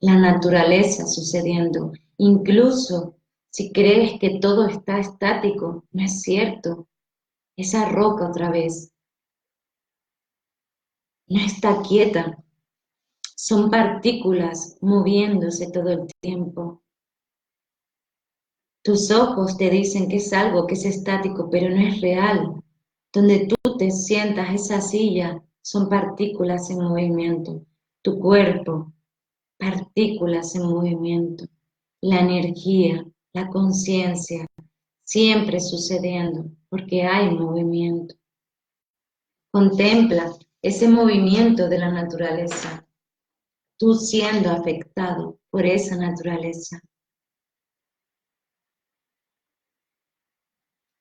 La naturaleza sucediendo. Incluso si crees que todo está estático, no es cierto. Esa roca otra vez no está quieta. Son partículas moviéndose todo el tiempo. Tus ojos te dicen que es algo que es estático, pero no es real. Donde tú te sientas, esa silla, son partículas en movimiento. Tu cuerpo, partículas en movimiento. La energía, la conciencia, siempre sucediendo, porque hay movimiento. Contempla ese movimiento de la naturaleza, tú siendo afectado por esa naturaleza.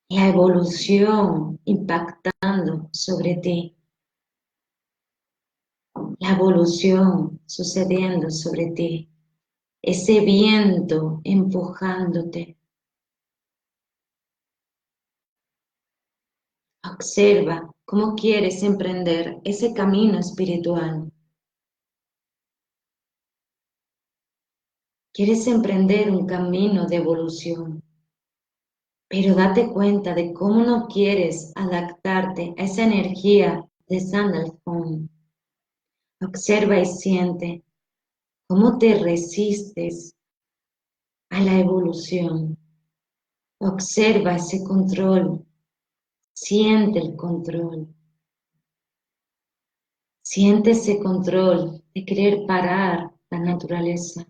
La evolución impactando sobre ti, la evolución sucediendo sobre ti, ese viento empujándote. Observa cómo quieres emprender ese camino espiritual. Quieres emprender un camino de evolución, pero date cuenta de cómo no quieres adaptarte a esa energía de Sandalphon. Observa y siente cómo te resistes a la evolución. Observa ese control, siente el control. Siente ese control de querer parar la naturaleza,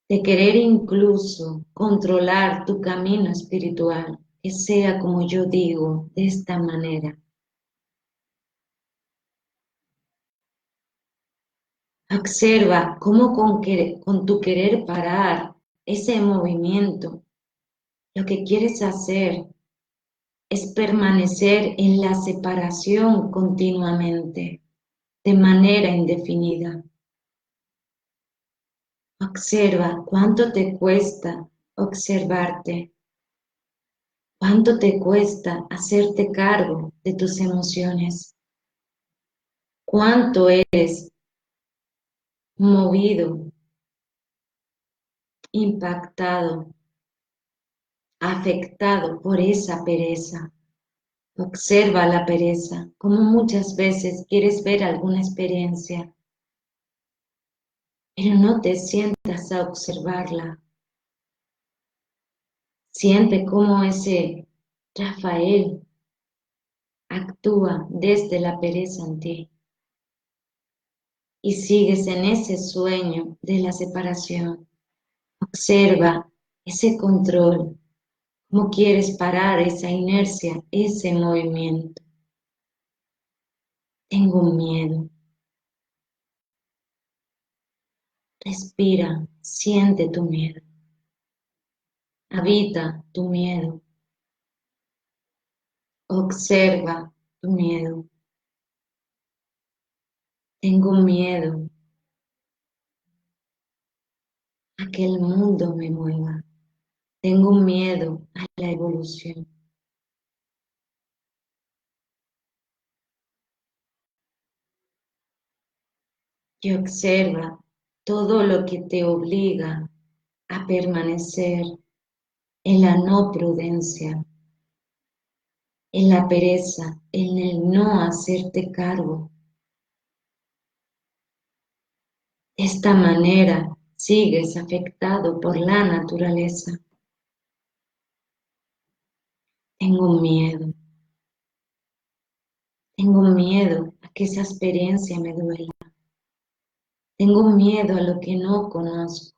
de querer incluso controlar tu camino espiritual, que sea como yo digo, de esta manera. Observa cómo con tu querer parar ese movimiento, lo que quieres hacer es permanecer en la separación continuamente, de manera indefinida. Observa cuánto te cuesta observarte, cuánto te cuesta hacerte cargo de tus emociones, cuánto eres movido, impactado, afectado por esa pereza. Observa la pereza, como muchas veces quieres ver alguna experiencia, pero no te sientas a observarla. Siente cómo ese Rafael actúa desde la pereza en ti y sigues en ese sueño de la separación. Observa ese control, cómo quieres parar esa inercia, ese movimiento. Tengo miedo. Respira, siente tu miedo. Habita tu miedo. Observa tu miedo. Tengo miedo a que el mundo me mueva. Tengo miedo a la evolución. Y observa todo lo que te obliga a permanecer en la no prudencia, en la pereza, en el no hacerte cargo. De esta manera sigues afectado por la naturaleza. Tengo miedo. Tengo miedo a que esa experiencia me duela. Tengo miedo a lo que no conozco.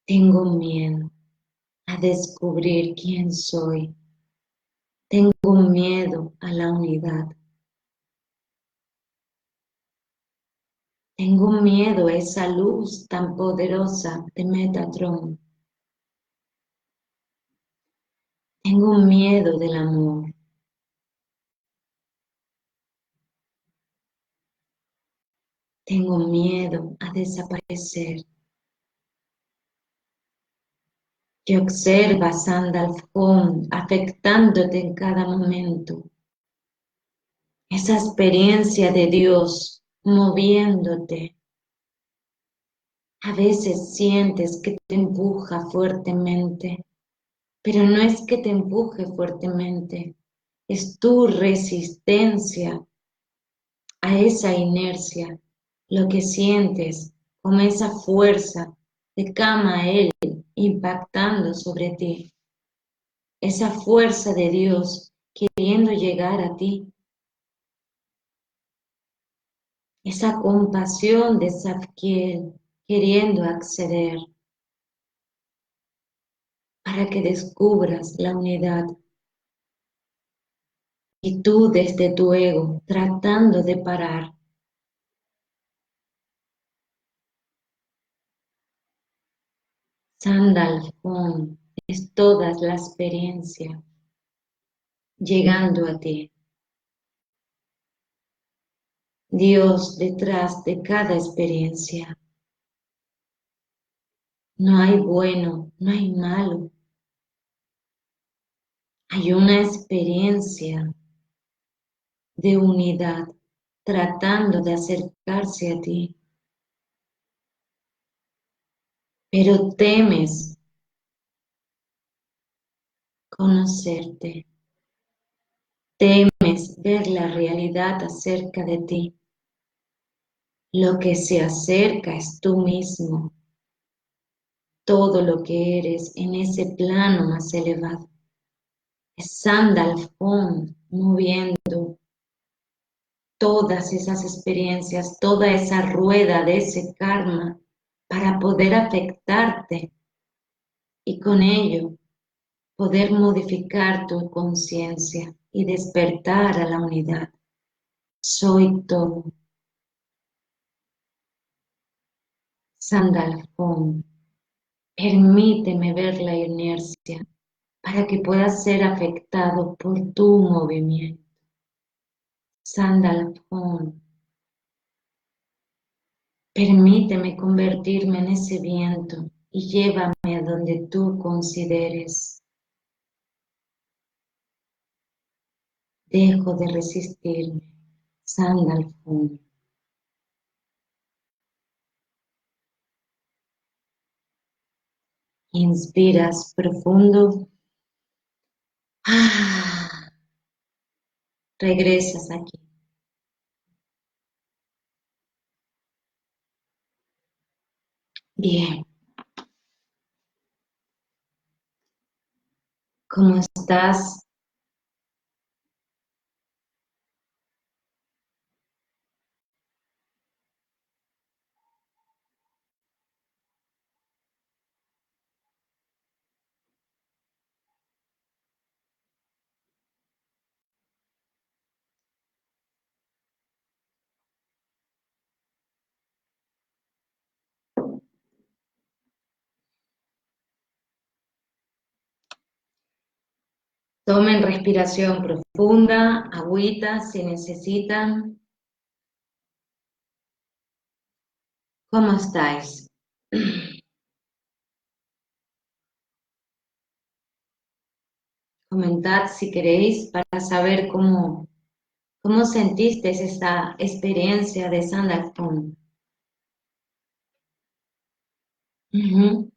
Tengo miedo a descubrir quién soy. Tengo miedo a la unidad. Tengo miedo a esa luz tan poderosa de Metatron. Tengo miedo del amor. Tengo miedo a desaparecer. Que observas, Sandalfón, afectándote en cada momento. Esa experiencia de Dios moviéndote. A veces sientes que te empuja fuertemente, pero no es que te empuje fuertemente, es tu resistencia a esa inercia, lo que sientes como esa fuerza de Camael impactando sobre ti, esa fuerza de Dios queriendo llegar a ti, esa compasión de Zadkiel queriendo acceder para que descubras la unidad. Y tú desde tu ego tratando de parar. Sandalfón es toda la experiencia llegando a ti. Dios detrás de cada experiencia. No hay bueno, no hay malo. Hay una experiencia de unidad tratando de acercarse a ti. Pero temes conocerte. Temes ver la realidad acerca de ti. Lo que se acerca es tú mismo, todo lo que eres en ese plano más elevado. Es Sandalfón moviendo todas esas experiencias, toda esa rueda de ese karma para poder afectarte y con ello poder modificar tu conciencia y despertar a la unidad. Soy todo. Sandalfón, permíteme ver la inercia para que puedas ser afectado por tu movimiento. Sandalfón, permíteme convertirme en ese viento y llévame a donde tú consideres. Dejo de resistirme. Sandalfón. Inspiras profundo Ah, regresas aquí. Bien, ¿cómo estás? Tomen respiración profunda, agüita si necesitan. ¿Cómo estáis? Comentad si queréis para saber cómo sentiste esta experiencia de Sandaktun. Ujú,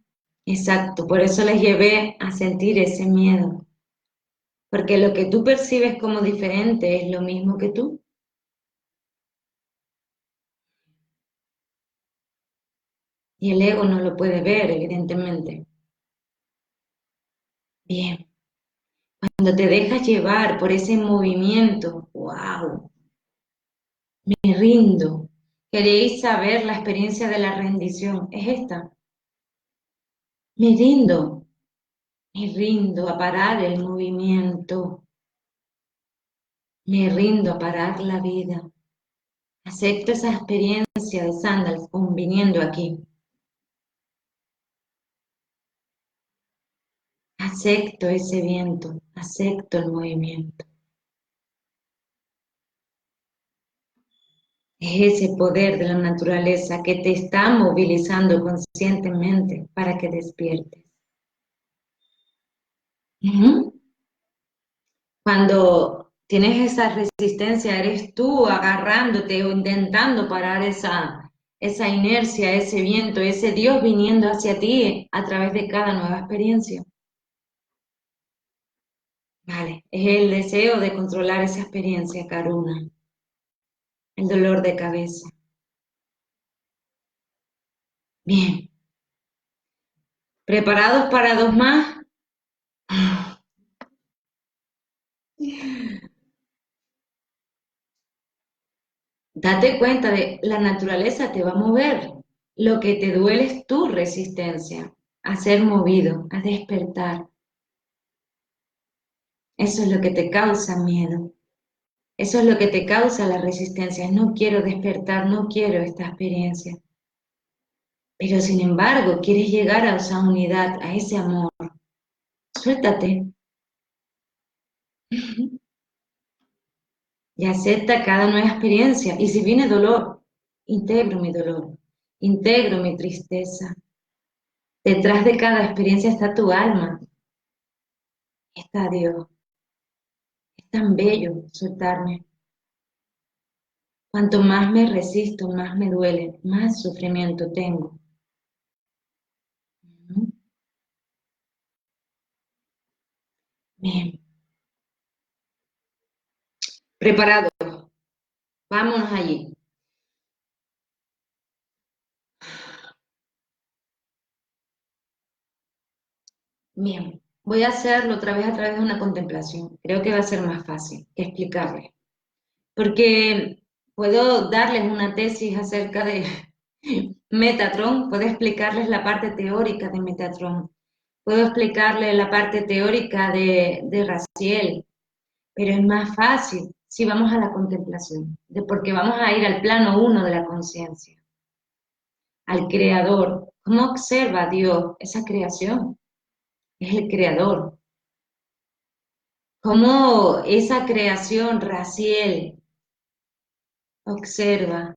exacto, por eso les llevé a sentir ese miedo, porque lo que tú percibes como diferente es lo mismo que tú, y el ego no lo puede ver, evidentemente. Bien, cuando te dejas llevar por ese movimiento, wow, me rindo. ¿Queréis saber la experiencia de la rendición? Es esta. Me rindo, me rindo a parar el movimiento, me rindo a parar la vida. Acepto esa experiencia de Sandalphon viniendo aquí. Acepto ese viento, acepto el movimiento. Es ese poder de la naturaleza que te está movilizando conscientemente para que despiertes. Ujú. Cuando tienes esa resistencia, eres tú agarrándote o intentando parar esa inercia, ese viento, ese Dios viniendo hacia ti a través de cada nueva experiencia. Vale, es el deseo de controlar esa experiencia, Karuna, el dolor de cabeza. Bien, ¿preparados para dos más? Date cuenta de la naturaleza te va a mover. Lo que te duele es tu resistencia a ser movido, a despertar. Eso es lo que te causa miedo. Eso es lo que te causa la resistencia. No quiero despertar, no quiero esta experiencia. Pero sin embargo, quieres llegar a esa unidad, a ese amor. Suéltate y acepta cada nueva experiencia. Y si viene dolor, integro mi dolor, integro mi tristeza. Detrás de cada experiencia está tu alma, está Dios. Es tan bello soltarme. Cuanto más me resisto, más me duele, más sufrimiento tengo. Ujú. Bien, preparado. Vámonos allí. Bien, voy a hacerlo otra vez a través de una contemplación. Creo que va a ser más fácil que explicarles. Porque puedo darles una tesis acerca de Metatron, puedo explicarles la parte teórica de Metatron, puedo explicarles la parte teórica de Raziel, pero es más fácil si vamos a la contemplación, porque vamos a ir al plano uno de la conciencia, al creador. ¿Cómo observa Dios esa creación? Es el creador. ¿Cómo esa creación, Raziel, observa?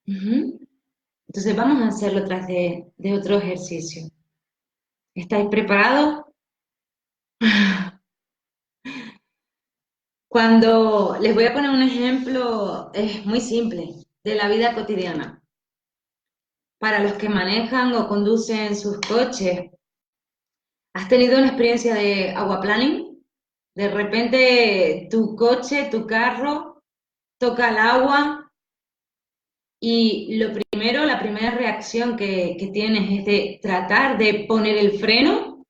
Ujú. Entonces vamos a hacerlo tras de otro ejercicio. ¿Estáis preparados? Cuando les voy a poner un ejemplo, es muy simple, de la vida cotidiana. Para los que manejan o conducen sus coches, ¿Has tenido una experiencia de aquaplaning? De repente tu coche, tu carro toca el agua y lo primero, la primera reacción que tienes es de tratar de poner el freno.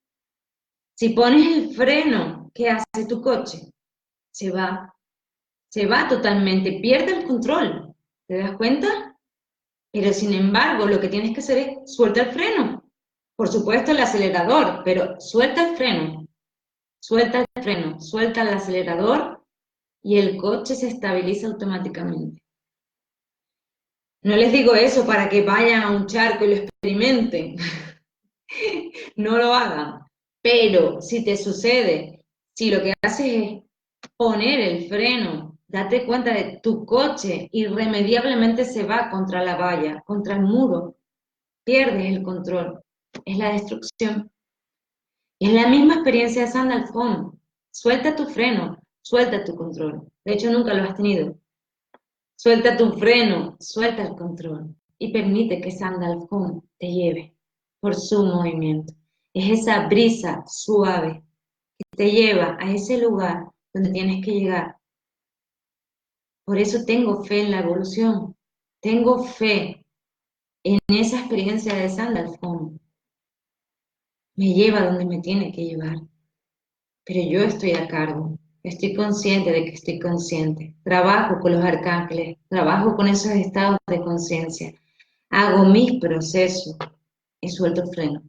Si pones el freno, ¿qué hace tu coche? Se va, se va totalmente, pierde el control. ¿Te das cuenta? Pero sin embargo, lo que tienes que hacer es suelta el freno. Por supuesto, el acelerador, pero suelta el freno, suelta el freno, suelta el acelerador y el coche se estabiliza automáticamente. No les digo eso para que vayan a un charco y lo experimenten, no lo hagan. Pero si te sucede, si lo que haces es poner el freno, date cuenta de tu coche irremediablemente se va contra la valla, contra el muro, pierdes el control, es la destrucción. Es la misma experiencia de Sandal Phone. Suelta tu freno, suelta tu control. De hecho, nunca lo has tenido. Suelta tu freno, suelta el control y permite que Sandal Phone te lleve por su movimiento. Es esa brisa suave que te lleva a ese lugar donde tienes que llegar. Por eso tengo fe en la evolución. Tengo fe en esa experiencia de Sandal Phone. Me lleva donde me tiene que llevar. Pero yo estoy a cargo, estoy consciente de que estoy consciente, trabajo con los arcángeles, trabajo con esos estados de conciencia, hago mis procesos y suelto el freno,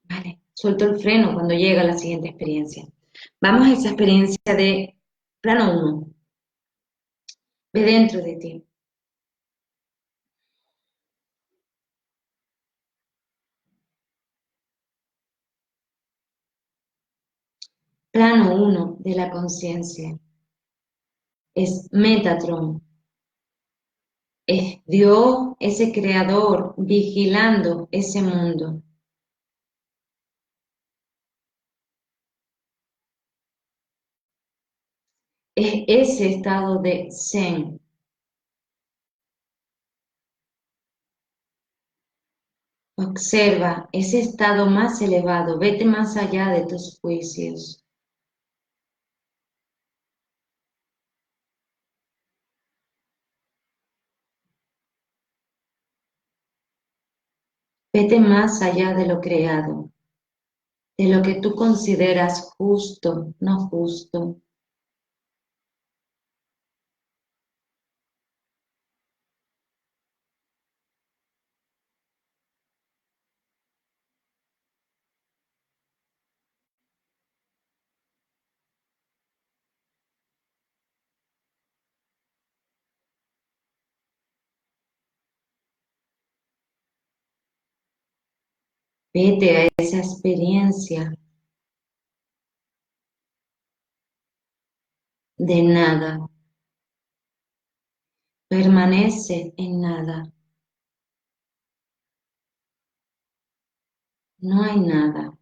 ¿vale? Suelto el freno cuando llega la siguiente experiencia. Vamos a esa experiencia de plano uno, ve dentro de ti. Plano uno de la conciencia es Metatron, es Dios, ese creador, vigilando ese mundo. Es ese estado de Zen. Observa ese estado más elevado, vete más allá de tus juicios. Vete más allá de lo creado, de lo que tú consideras justo, no justo. Vete a esa experiencia de nada. Permanece en nada. No hay nada.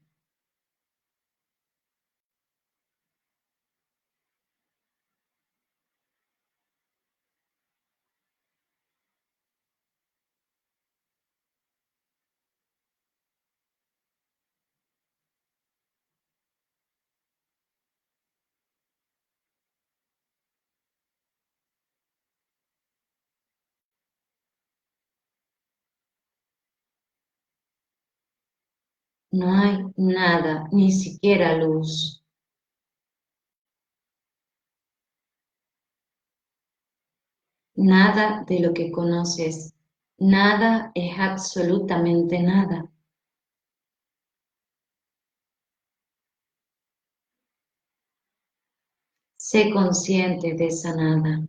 No hay nada, ni siquiera luz. Nada de lo que conoces. Nada es absolutamente nada. Sé consciente de esa nada.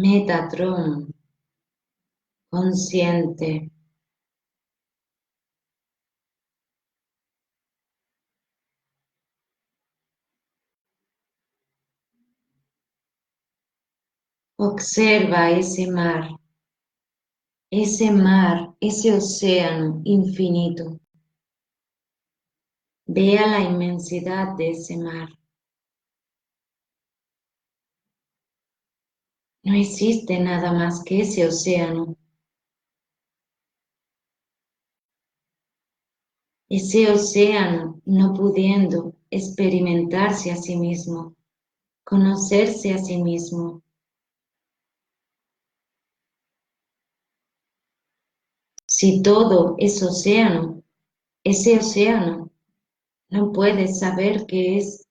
Metatron, consciente. Observa ese mar. ese mar, ese océano infinito. Vea la inmensidad de ese mar. No existe nada más que ese océano. Ese océano no pudiendo experimentarse a sí mismo, conocerse a sí mismo. Si todo es océano, ese océano no puede saber qué es,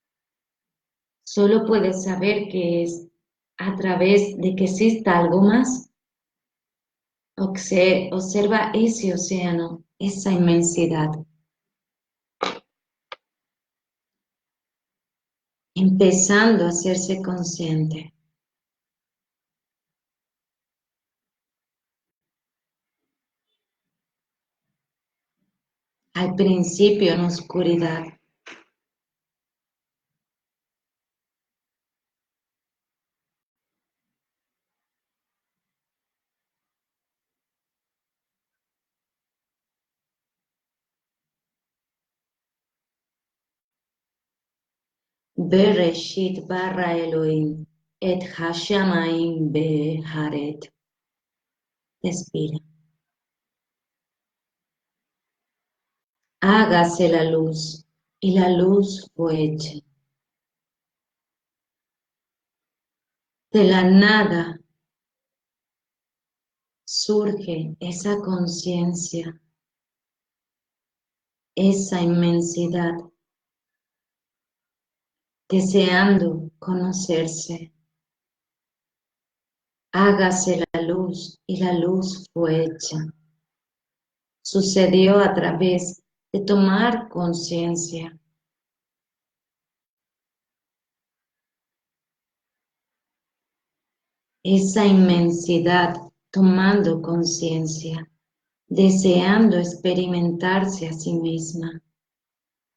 solo puede saber qué es a través de que exista algo más. Observa ese océano, esa inmensidad, empezando a hacerse consciente. Al principio en oscuridad, Bereshit bara Elohim et hashamayim beharet. Respira. Hágase la luz, y la luz fue hecha. De la nada surge esa conciencia, esa inmensidad, deseando conocerse. Hágase la luz, y la luz fue hecha. Sucedió a través de tomar conciencia. Esa inmensidad tomando conciencia, deseando experimentarse a sí misma,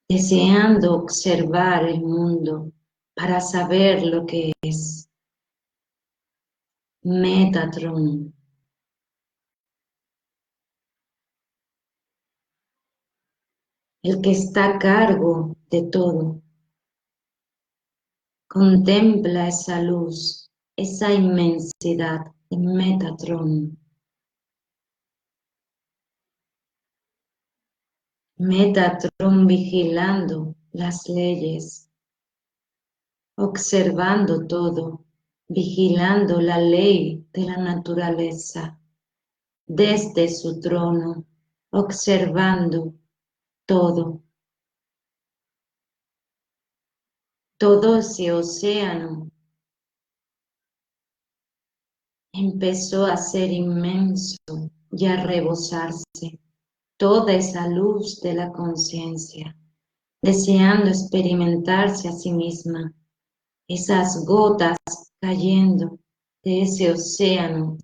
deseando observar el mundo para saber lo que es. Metatron, el que está a cargo de todo, contempla esa luz, esa inmensidad en Metatron. Metatron vigilando las leyes, observando todo, vigilando la ley de la naturaleza, desde su trono, observando todo. Todo ese océano empezó a ser inmenso y a rebosarse. Toda esa luz de la conciencia, deseando experimentarse a sí misma, esas gotas cayendo de ese océano.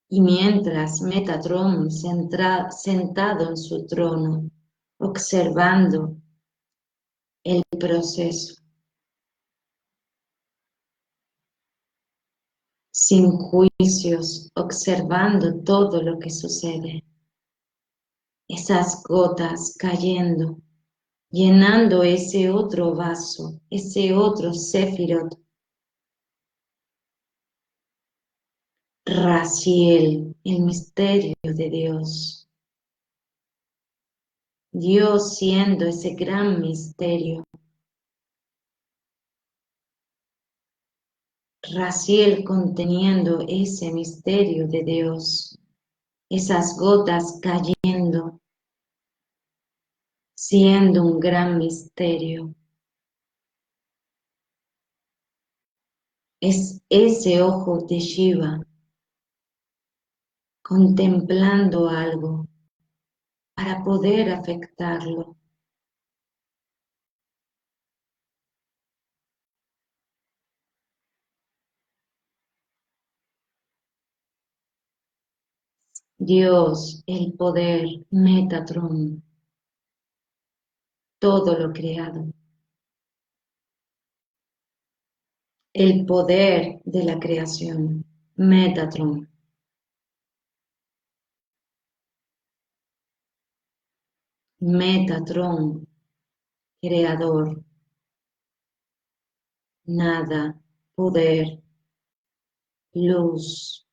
Y mientras Metatron sentado en su trono, observando el proceso, sin juicios, observando todo lo que sucede, esas gotas cayendo, llenando ese otro vaso, ese otro Sefirot, Raziel, el misterio de Dios. Dios siendo ese gran misterio. Raziel conteniendo ese misterio de Dios. Esas gotas cayendo, siendo un gran misterio. Es ese ojo de Shiva contemplando algo para poder afectarlo. Dios, el poder, Metatron, todo lo creado. El poder de la creación, Metatron. Metatron, creador, nada, poder, luz,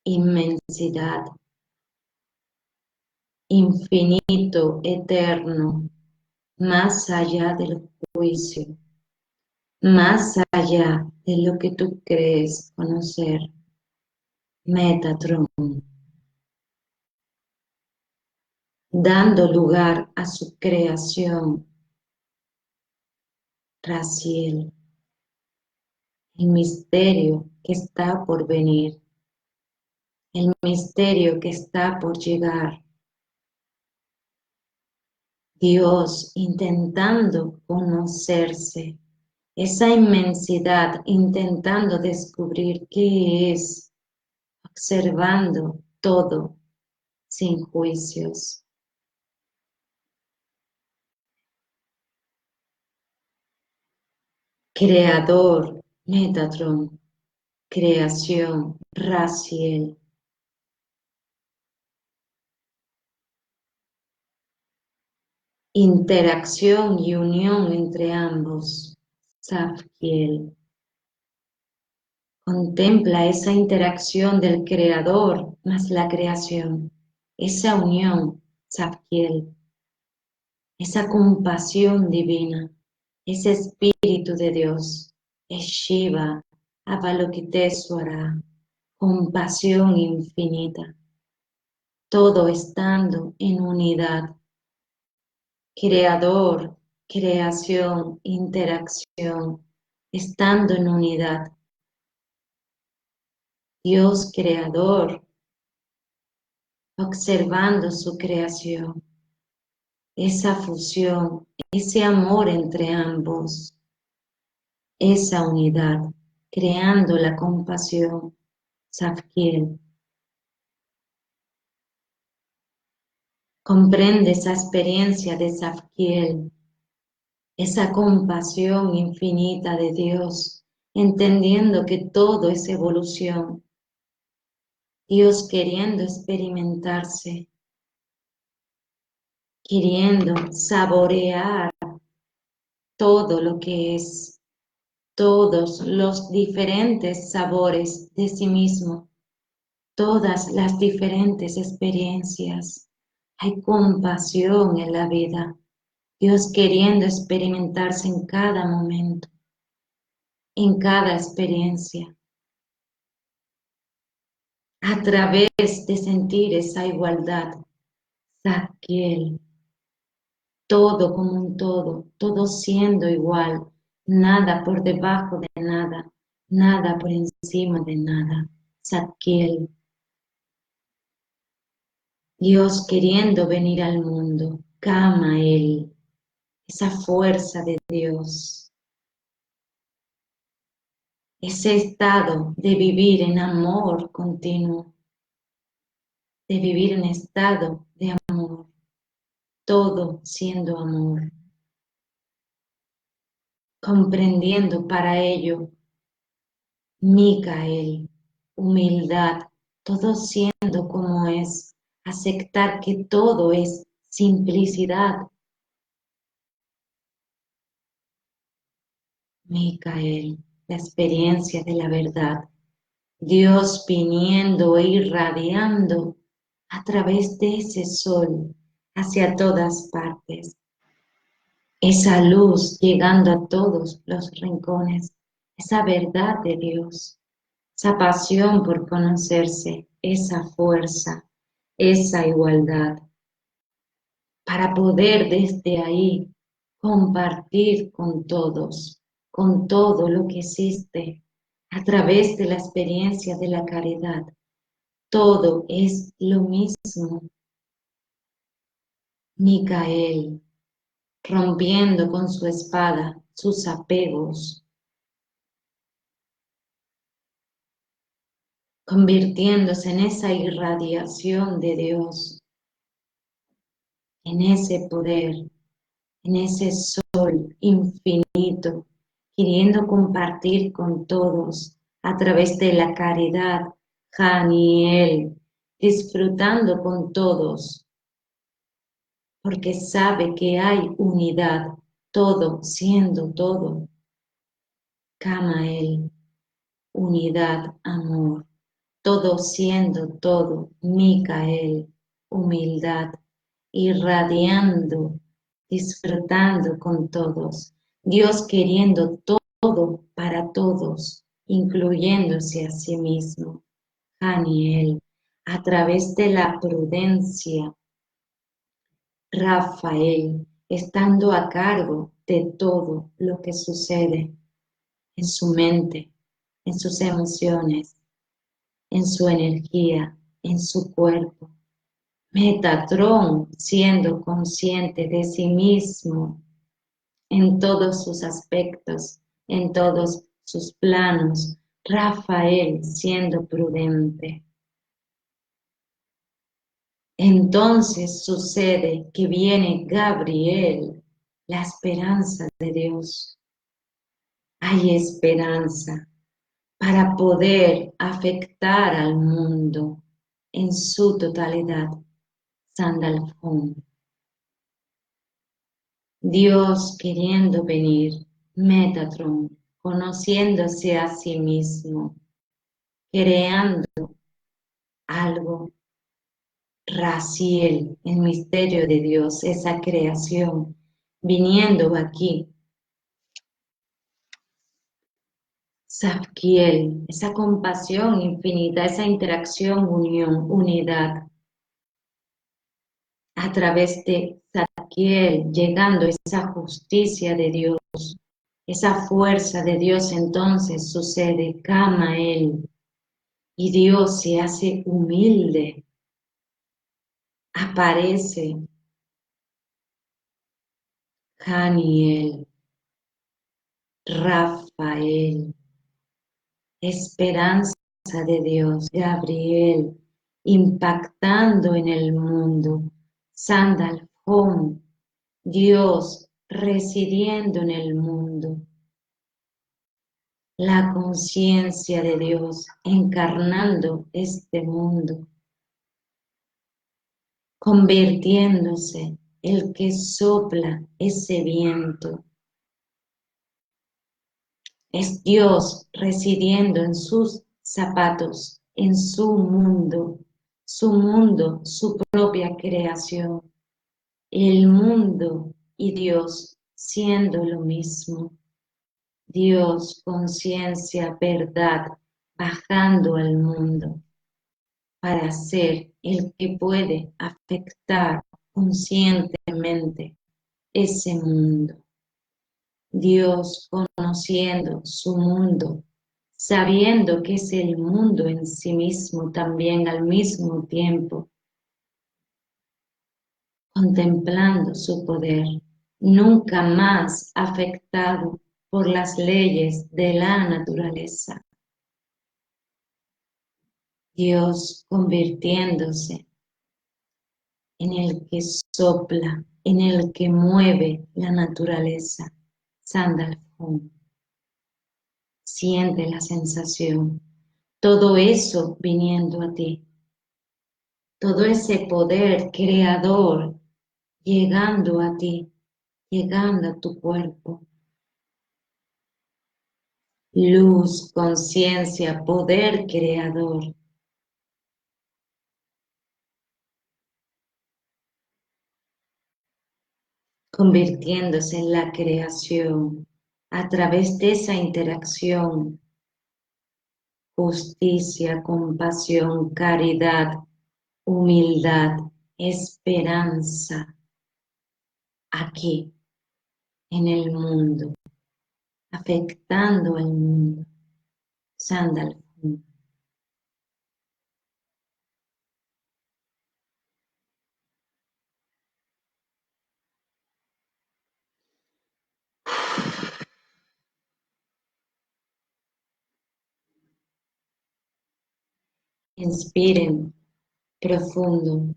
inmensidad, infinito, eterno, más allá del juicio, más allá de lo que tú crees conocer. Metatron, dando lugar a su creación, Raziel, el misterio que está por venir, el misterio que está por llegar. Dios intentando conocerse, esa inmensidad intentando descubrir qué es, observando todo sin juicios. Creador, Metatron, creación, Raziel. Interacción y unión entre ambos, Zadkiel. Contempla esa interacción del creador más la creación, esa unión, Zadkiel, esa compasión divina, ese espíritu de Dios, es Shiva, Avalokitesvara, compasión infinita, todo estando en unidad. Creador, creación, interacción, estando en unidad. Dios creador, observando su creación, esa fusión, ese amor entre ambos, esa unidad, creando la compasión, Zadkiel. Comprende esa experiencia de Zadkiel, esa compasión infinita de Dios, entendiendo que todo es evolución. Dios queriendo experimentarse, queriendo saborear todo lo que es, todos los diferentes sabores de sí mismo, todas las diferentes experiencias. Hay compasión en la vida, Dios queriendo experimentarse en cada momento, en cada experiencia, a través de sentir esa igualdad, Zadkiel. Todo como un todo siendo igual, nada por debajo de nada, nada por encima de nada. Zadkiel, Dios queriendo venir al mundo, Kamael, esa fuerza de Dios, ese estado de vivir en amor continuo, de vivir en estado de amor, todo siendo amor, comprendiendo para ello Micael, humildad, todo siendo como es, aceptar que todo es simplicidad. Micael, la experiencia de la verdad, Dios viniendo e irradiando a través de ese sol hacia todas partes, esa luz llegando a todos los rincones, esa verdad de Dios. Esa pasión por conocerse, esa fuerza, esa igualdad, para poder desde ahí compartir con todo lo que existe, a través de la experiencia de la caridad. Todo es lo mismo. Micael, rompiendo con su espada sus apegos, convirtiéndose en esa irradiación de Dios, en ese poder, en ese sol infinito, queriendo compartir con todos a través de la caridad, Janiel, disfrutando con todos, porque sabe que hay unidad, todo siendo todo. Kamael, unidad, amor, todo siendo todo. Micael, humildad, irradiando, disfrutando con todos. Dios queriendo todo para todos, incluyéndose a sí mismo. Haniel, a través de la prudencia. Rafael, estando a cargo de todo lo que sucede en su mente, en sus emociones, en su energía, en su cuerpo. Metatron, siendo consciente de sí mismo en todos sus aspectos, en todos sus planos. Rafael, siendo prudente. Entonces sucede que viene Gabriel, la esperanza de Dios. Hay esperanza para poder afectar al mundo en su totalidad. Sandalphon. Dios queriendo venir, Metatron, conociéndose a sí mismo, creando algo. Raziel, el misterio de Dios, esa creación, viniendo aquí. Zadkiel, esa compasión infinita, esa interacción, unión, unidad. A través de Zadkiel, llegando esa justicia de Dios, esa fuerza de Dios, entonces sucede Kamael, y Dios se hace humilde, aparece Haniel, Rafael, esperanza de Dios, Gabriel, impactando en el mundo, Sandalphon, Dios residiendo en el mundo, la conciencia de Dios encarnando este mundo, convirtiéndose el que sopla ese viento. Es Dios residiendo en sus zapatos, en su mundo, su propia creación. El mundo y Dios siendo lo mismo. Dios, conciencia, verdad, bajando al mundo para ser el que puede afectar conscientemente ese mundo. Dios conociendo su mundo, sabiendo que es el mundo en sí mismo también al mismo tiempo, contemplando su poder, nunca más afectado por las leyes de la naturaleza. Dios convirtiéndose en el que sopla, en el que mueve la naturaleza. Sandalphon. Siente la sensación, todo eso viniendo a ti, todo ese poder creador llegando a ti, llegando a tu cuerpo. Luz, conciencia, poder creador. Convirtiéndose en la creación a través de esa interacción, justicia, compasión, caridad, humildad, esperanza, aquí en el mundo, afectando al mundo. Sandalphon. Inspiren profundo.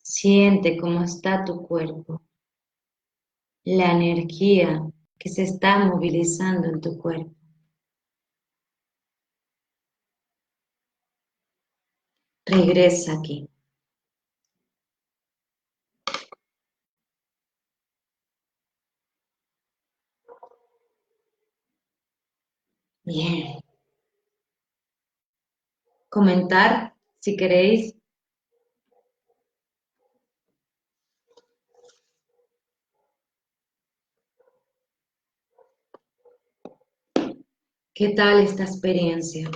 Siente cómo está tu cuerpo, la energía que se está movilizando en tu cuerpo. Regresa aquí. Bien. Comentar, si queréis. ¿Qué tal esta experiencia?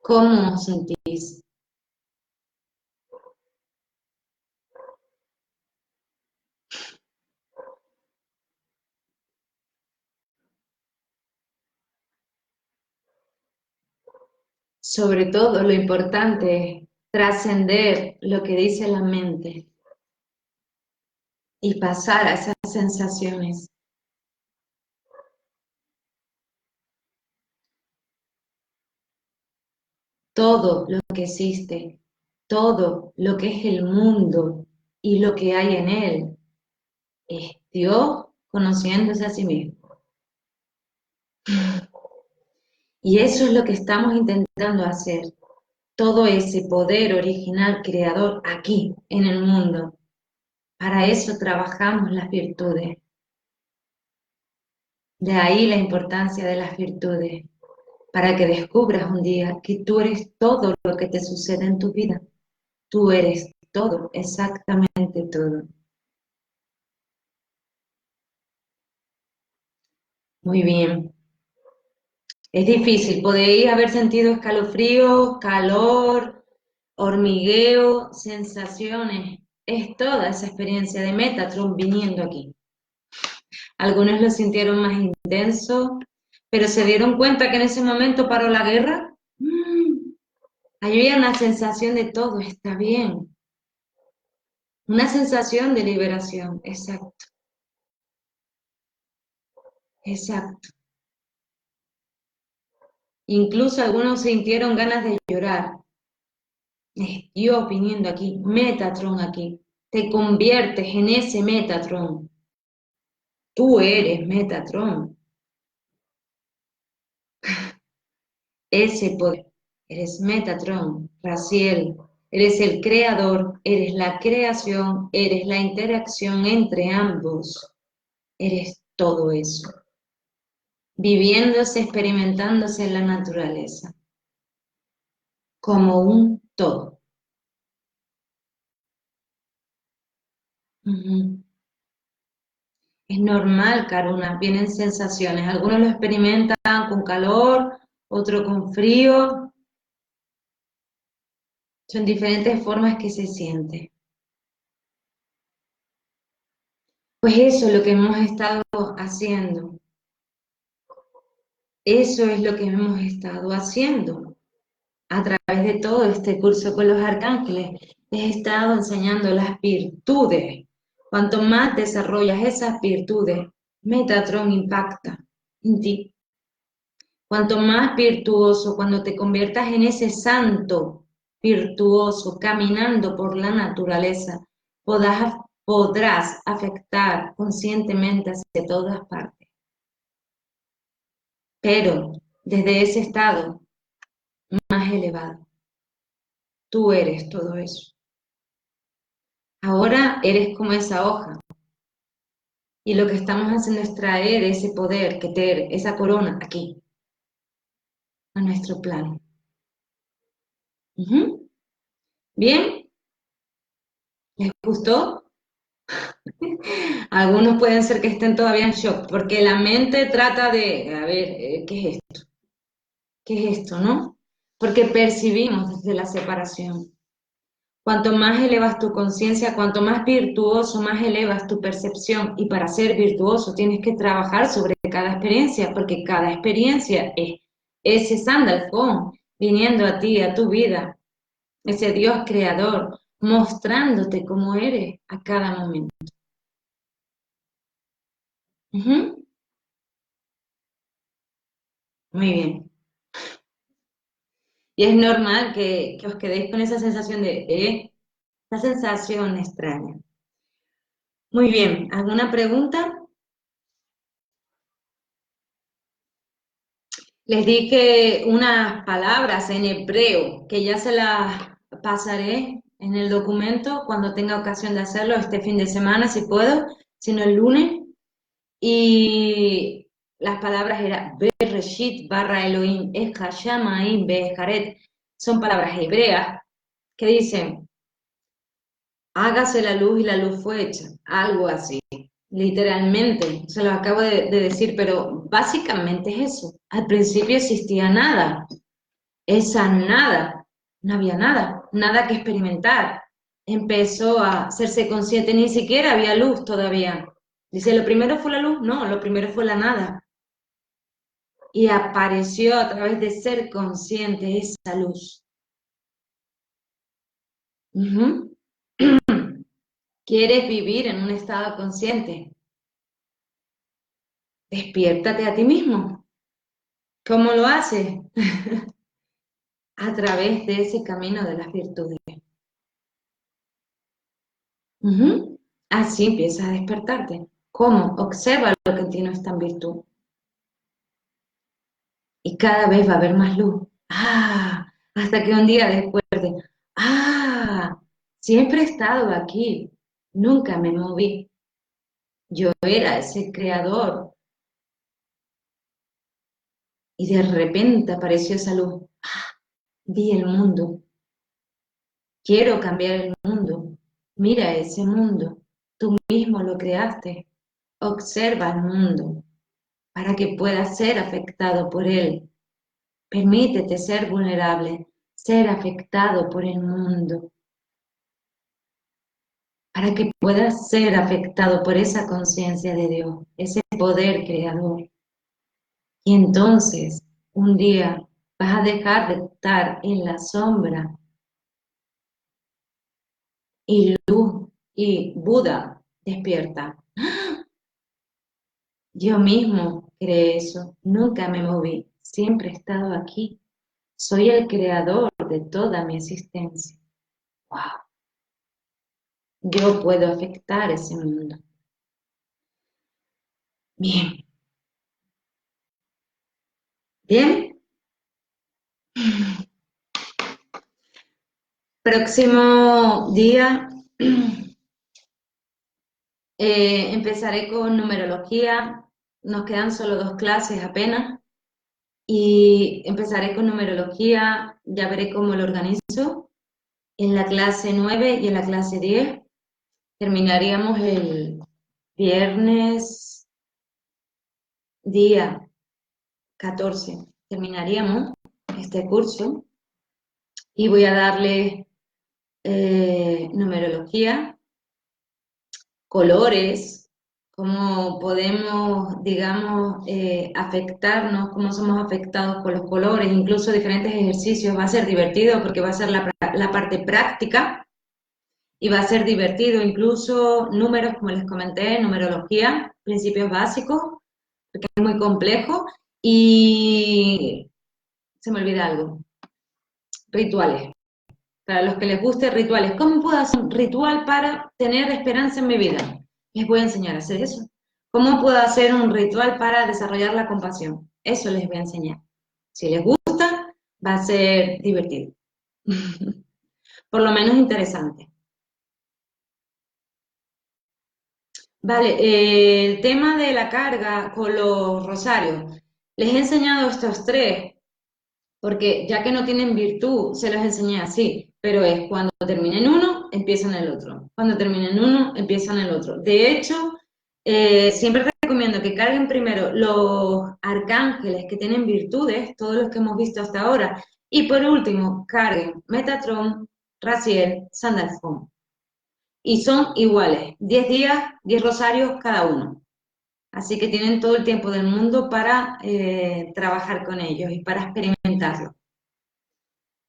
¿Cómo os sentís? Sobre todo, lo importante es trascender lo que dice la mente y pasar a esas sensaciones. Todo lo que existe, todo lo que es el mundo y lo que hay en él, es Dios conociéndose a sí mismo. Y eso es lo que estamos intentando hacer. Todo ese poder original creador aquí, en el mundo. Para eso trabajamos las virtudes. De ahí la importancia de las virtudes. Para que descubras un día que tú eres todo lo que te sucede en tu vida. Tú eres todo, exactamente todo. Muy bien. Es difícil, podéis haber sentido escalofríos, calor, hormigueo, sensaciones. Es toda esa experiencia de Metatron viniendo aquí. Algunos lo sintieron más intenso, pero se dieron cuenta que en ese momento paró la guerra. Había una sensación de todo está bien. Una sensación de liberación, exacto, exacto. Incluso algunos sintieron ganas de llorar. Es Dios viniendo aquí, Metatron aquí. Te conviertes en ese Metatron. Tú eres Metatron. Ese poder. Eres Metatron, Raziel. Eres el creador, eres la creación, eres la interacción entre ambos. Eres todo eso. Viviéndose, experimentándose en la naturaleza. Como un todo. Ujú. Es normal, Karuna, vienen sensaciones. Algunos lo experimentan con calor, otros con frío. Son diferentes formas que se siente. Pues eso es lo que hemos estado haciendo. Eso es lo que hemos estado haciendo a través de todo este curso con los arcángeles. Les he estado enseñando las virtudes. Cuanto más desarrollas esas virtudes, Metatron impacta en ti. Cuanto más virtuoso, cuando te conviertas en ese santo virtuoso caminando por la naturaleza, podrás afectar conscientemente hacia todas partes. Pero desde ese estado más elevado, tú eres todo eso. Ahora eres como esa hoja. Y lo que estamos haciendo es traer ese poder, Keter, esa corona aquí, a nuestro plano. Bien, ¿les gustó? Algunos pueden ser que estén todavía en shock, porque la mente trata de, a ver, ¿qué es esto? ¿Qué es esto, no? Porque percibimos desde la separación. Cuanto más elevas tu conciencia, cuanto más virtuoso, más elevas tu percepción. Y para ser virtuoso tienes que trabajar sobre cada experiencia, porque cada experiencia es ese Sandalphon viniendo a ti, a tu vida, ese Dios creador, mostrándote cómo eres a cada momento. Ujú. Muy bien. Y es normal que os quedéis con esa sensación esa sensación extraña. Muy bien, ¿alguna pregunta? Les dije unas palabras en hebreo que ya se las pasaré en el documento cuando tenga ocasión de hacerlo este fin de semana, si puedo, si no el lunes. Y las palabras eran Bereshit barra Elohim, Eshayamaim Beharet. Son palabras hebreas que dicen, hágase la luz y la luz fue hecha, algo así. Literalmente, se lo acabo de decir, pero básicamente es eso. Al principio existía nada, esa nada, no había nada, nada que experimentar. Empezó a hacerse consciente, ni siquiera había luz todavía. Dice, ¿lo primero fue la luz? No, lo primero fue la nada. Y apareció a través de ser consciente esa luz. Ujú. ¿Quieres vivir en un estado consciente? Despiértate a ti mismo. ¿Cómo lo haces? A través de ese camino de las virtudes. Ujú. Así empiezas a despertarte. ¿Cómo? Observa lo que en ti no está en virtud. Y cada vez va a haber más luz. Ah, hasta que un día despierte. Ah, siempre he estado aquí. Nunca me moví. Yo era ese creador. Y de repente apareció esa luz. Vi el mundo. Quiero cambiar el mundo. Mira ese mundo. Tú mismo lo creaste. Observa el mundo para que puedas ser afectado por él. Permítete ser vulnerable, ser afectado por el mundo, para que puedas ser afectado por esa conciencia de Dios, ese poder creador. Y entonces, un día vas a dejar de estar en la sombra y luz y Buda despierta. Yo mismo creé eso, nunca me moví, siempre he estado aquí. Soy el creador de toda mi existencia. Wow, yo puedo afectar ese mundo. Bien, bien. Próximo día empezaré con numerología. Nos quedan solo 2 clases apenas. Y empezaré con numerología. Ya veré cómo lo organizo. En la clase 9 y en la clase 10 terminaríamos el viernes día 14. Terminaríamos este curso y voy a darle numerología, colores, cómo podemos, digamos, afectarnos, cómo somos afectados por los colores, incluso diferentes ejercicios. Va a ser divertido porque va a ser la parte práctica y va a ser divertido, incluso números, como les comenté, numerología, principios básicos, porque es muy complejo. Y se me olvida algo, rituales. Para los que les guste rituales, ¿cómo puedo hacer un ritual para tener esperanza en mi vida? Les voy a enseñar a hacer eso. ¿Cómo puedo hacer un ritual para desarrollar la compasión? Eso les voy a enseñar. Si les gusta, va a ser divertido. Por lo menos interesante. Vale, el tema de la carga con los rosarios. Les he enseñado estos 3 porque ya que no tienen virtud, se los enseñé así, pero es cuando terminen uno, empiezan el otro. Cuando terminen uno, empiezan el otro. De hecho, siempre recomiendo que carguen primero los arcángeles que tienen virtudes, todos los que hemos visto hasta ahora, y por último, carguen Metatron, Raziel, Sandalphon. Y son iguales, 10 días, 10 rosarios cada uno. Así que tienen todo el tiempo del mundo para trabajar con ellos y para experimentarlo.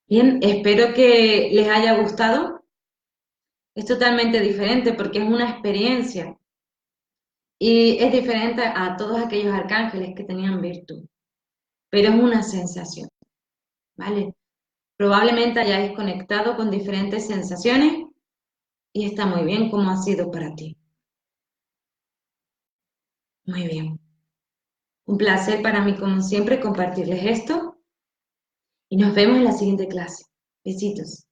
Bien, espero que les haya gustado. Es totalmente diferente porque es una experiencia. Y es diferente a todos aquellos arcángeles que tenían virtud, pero es una sensación, ¿vale? Probablemente hayáis conectado con diferentes sensaciones y está muy bien como ha sido para ti. Muy bien. Un placer para mí, como siempre, compartirles esto y nos vemos en la siguiente clase. Besitos.